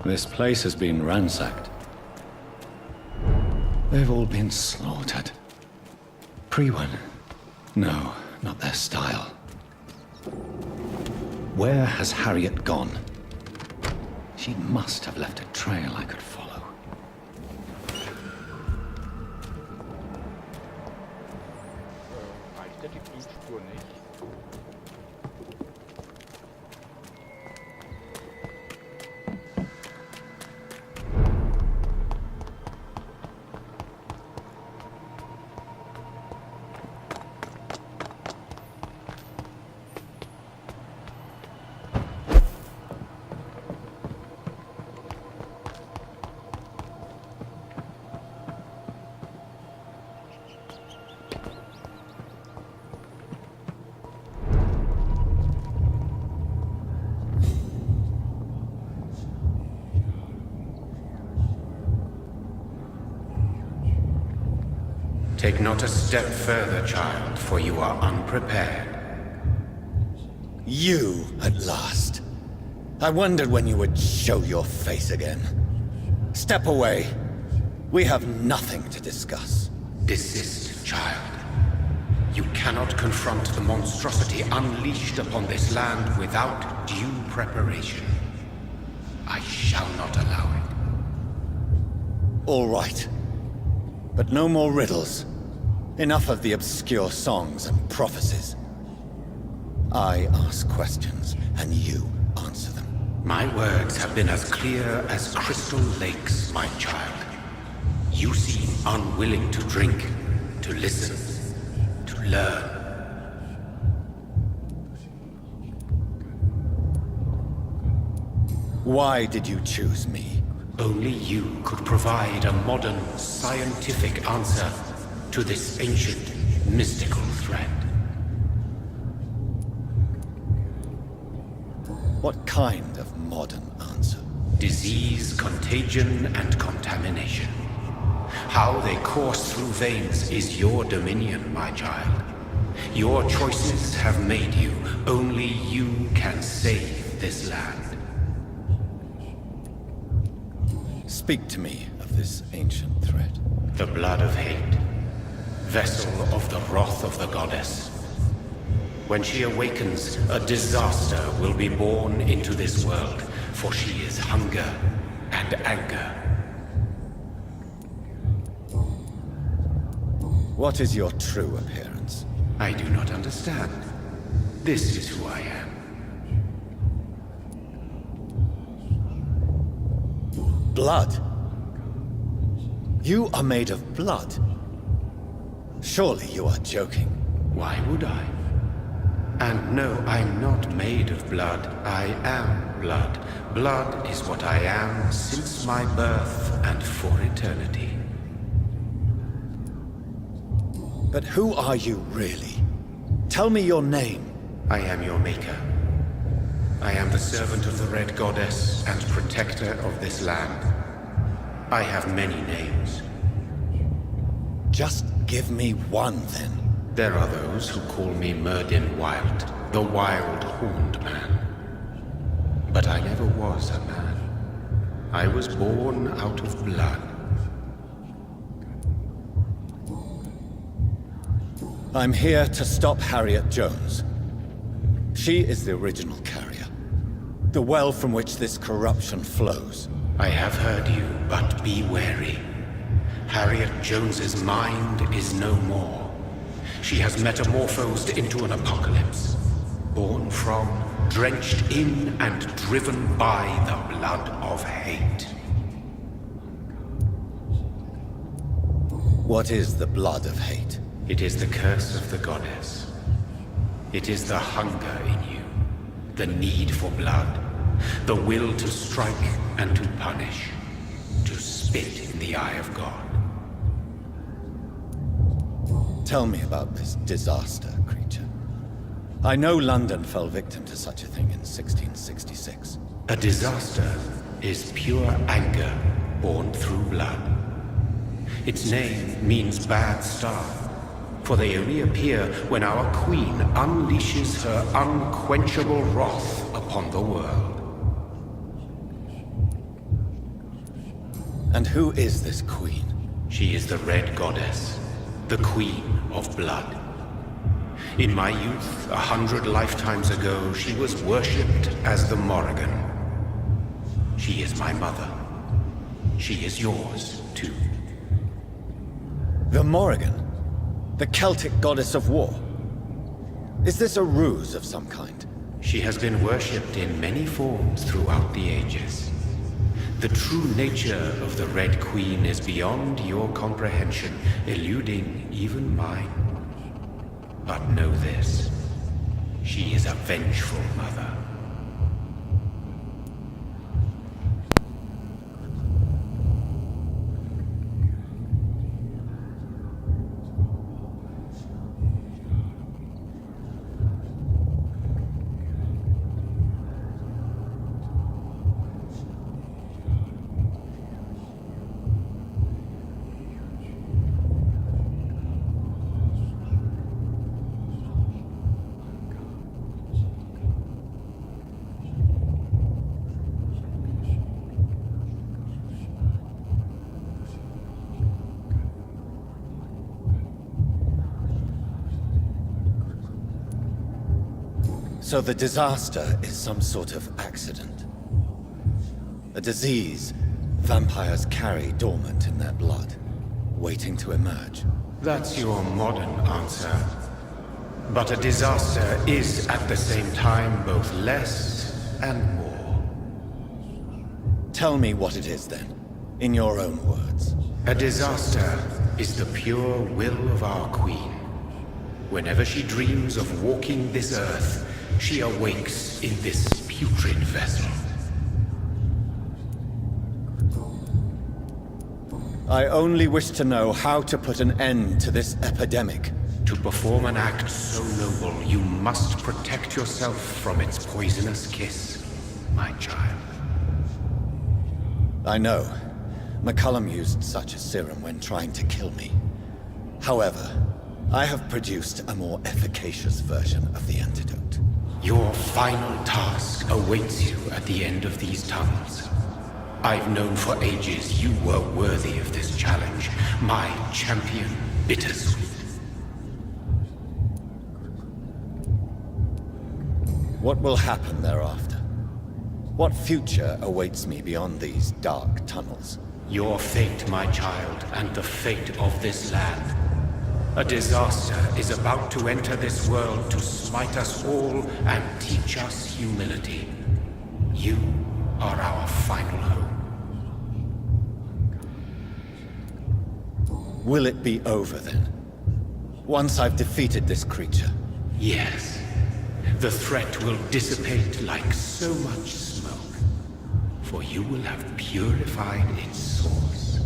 This place has been ransacked. They've all been slaughtered. Pre-1? No, not their style. Where has Harriet gone? She must have left a trail I could follow. Reicht ja die Blutspur nicht. Take not a step further, child, for you are unprepared. You, at last. I wondered when you would show your face again. Step away. We have nothing to discuss. Desist, child. You cannot confront the monstrosity unleashed upon this land without due preparation. I shall not allow it. All right. But no more riddles. Enough of the obscure songs and prophecies. I ask questions, and you answer them. My words have been as clear as crystal lakes, my child. You seem unwilling to drink, to listen, to learn. Why did you choose me? Only you could provide a modern, scientific answer to this ancient, mystical threat. What kind of modern answer? Disease, contagion, and contamination. How they course through veins is your dominion, my child. Your choices have made you. Only you can save this land. Speak to me of this ancient threat. The blood of hate. Vessel of the wrath of the goddess. When she awakens, a disaster will be born into this world, for she is hunger and anger. What is your true appearance? I do not understand. This is who I am. Blood? You are made of blood. Surely you are joking. Why would I? And no, I'm not made of blood. I am blood. Blood is what I am since my birth and for eternity. But who are you really? Tell me your name. I am your maker. I am the servant of the Red Goddess and protector of this land. I have many names. Just give me one, then. There are those who call me Merdin Wild, the Wild Horned Man. But I never was a man. I was born out of blood. I'm here to stop Harriet Jones. She is the original carrier. The well from which this corruption flows. I have heard you, but be wary. Harriet Jones's mind is no more. She has metamorphosed into an apocalypse. Born from, drenched in, and driven by the blood of hate. What is the blood of hate? It is the curse of the goddess. It is the hunger in you, the need for blood, the will to strike and to punish, to spit in the eye of God. Tell me about this disaster, creature. I know London fell victim to such a thing in 1666. A disaster is pure anger born through blood. Its name means bad star, for they only appear when our queen unleashes her unquenchable wrath upon the world. And who is this queen? She is the Red Goddess, the Queen of Blood. In my youth, 100 lifetimes ago, she was worshipped as the Morrigan. She is my mother. She is yours, too. The Morrigan? The Celtic goddess of war? Is this a ruse of some kind? She has been worshipped in many forms throughout the ages. The true nature of the Red Queen is beyond your comprehension, eluding even mine. But know this, she is a vengeful mother. So the disaster is some sort of accident. A disease vampires carry dormant in their blood, waiting to emerge. That's your modern answer. But a disaster is at the same time both less and more. Tell me what it is then, in your own words. A disaster is the pure will of our queen. Whenever she dreams of walking this earth, she awakes in this putrid vessel. I only wish to know how to put an end to this epidemic. To perform an act so noble, you must protect yourself from its poisonous kiss, my child. I know. McCullum used such a serum when trying to kill me. However, I have produced a more efficacious version of the antidote. Your final task awaits you at the end of these tunnels. I've known for ages you were worthy of this challenge, my champion, Bittersweet. What will happen thereafter? What future awaits me beyond these dark tunnels? Your fate, my child, and the fate of this land. A disaster is about to enter this world to smite us all and teach us humility. You are our final hope. Will it be over then? Once I've defeated this creature? Yes. The threat will dissipate like so much smoke, for you will have purified its source.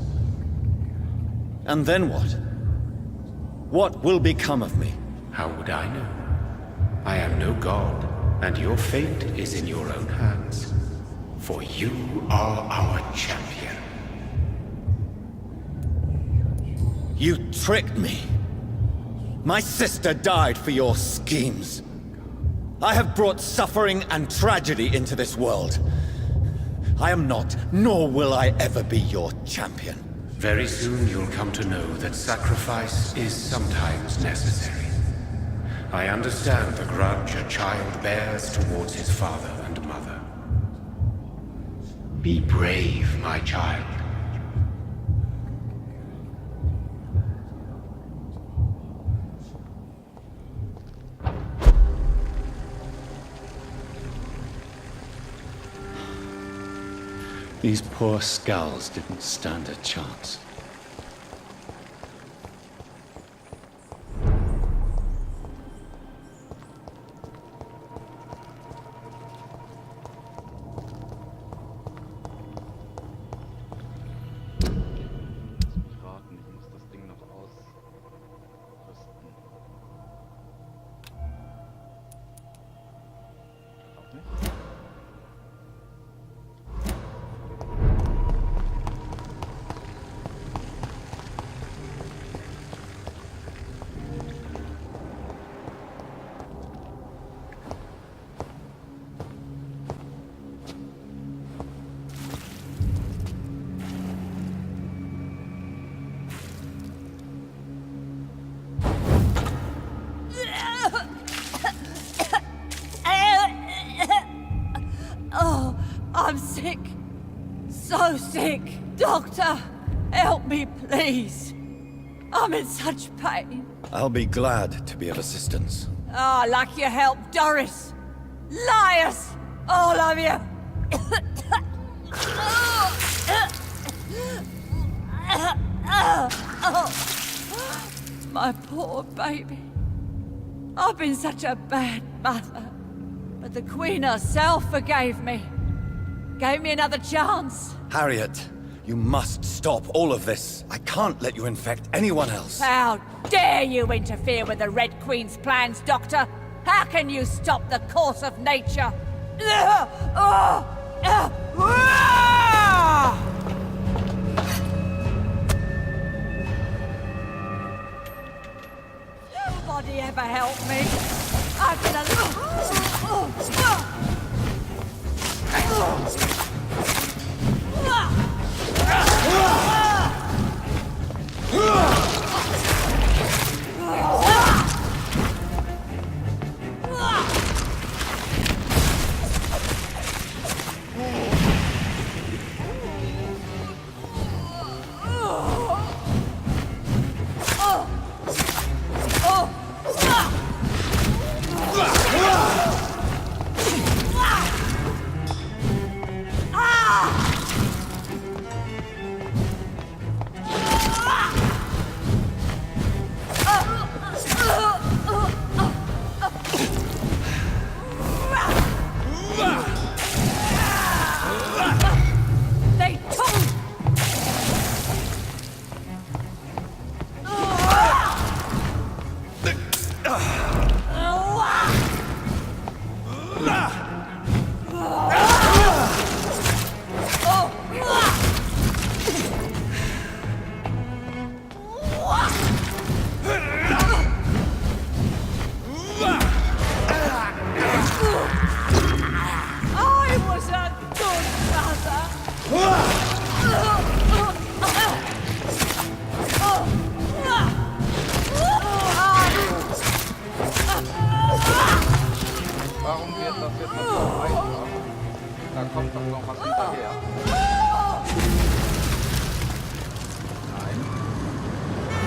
And then what? What will become of me? How would I know? I am no god, and your fate is in your own hands. For you are our champion. You tricked me. My sister died for your schemes. I have brought suffering and tragedy into this world. I am not, nor will I ever be your champion. Very soon you'll come to know that sacrifice is sometimes necessary. I understand the grudge a child bears towards his father and mother. Be brave, my child. These poor skulls didn't stand a chance. Doctor, help me, please. I'm in such pain. I'll be glad to be of assistance. Ah, like you helped Doris. Liars! All of you! My poor baby. I've been such a bad mother. But the Queen herself forgave me. Gave me another chance. Harriet, you must stop all of this. I can't let you infect anyone else. How dare you interfere with the Red Queen's plans, Doctor? How can you stop the course of nature? Nobody ever helped me. I've been Warum wird das jetzt noch so einfach? Da kommt doch noch was hinterher. Nein.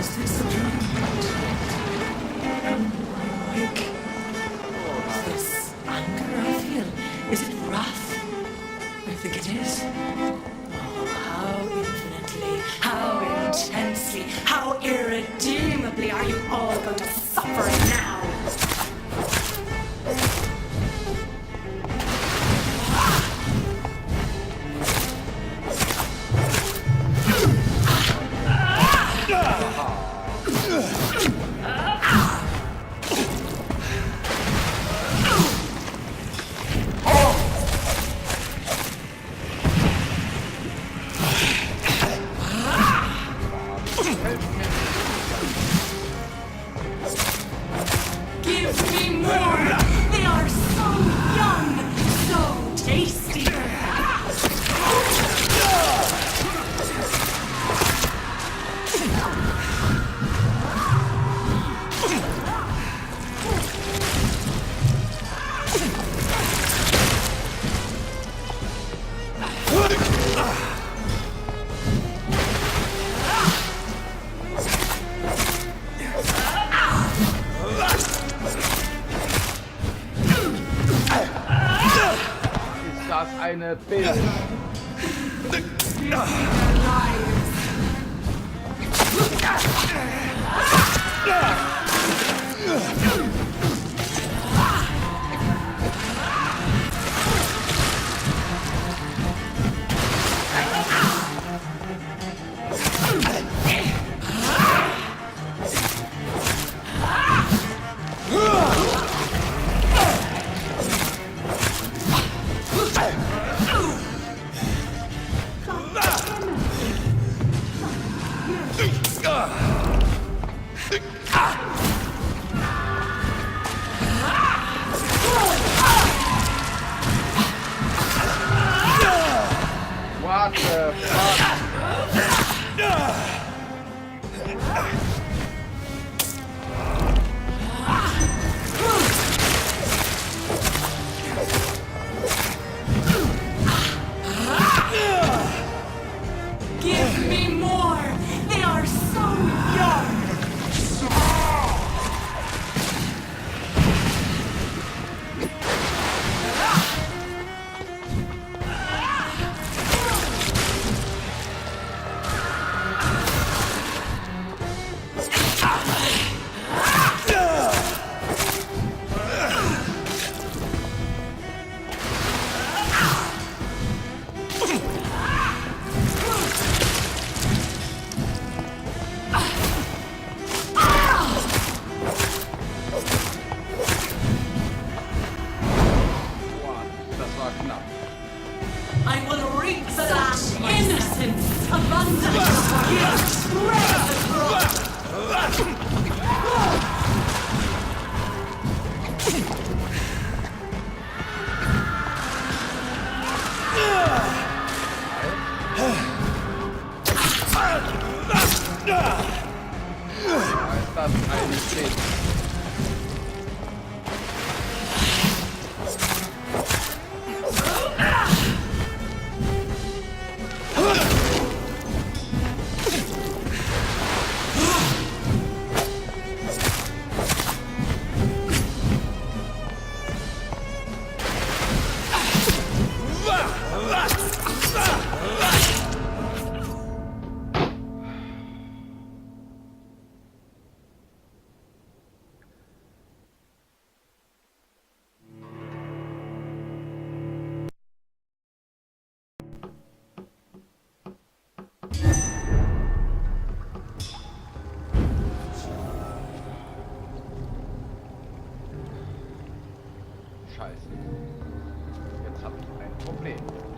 Is this a dream? Awake. Is this anger I feel? Is it wrath? I think it is. Oh, how infinitely, how intensely, how irredeemably are you all going to suffer now? Give me more! They are so young, so tasty! Ist das eine Bild? innocence, abundance, guilt spread across. Ist das eine Szene? Scheiße. Jetzt habe ich ein Problem.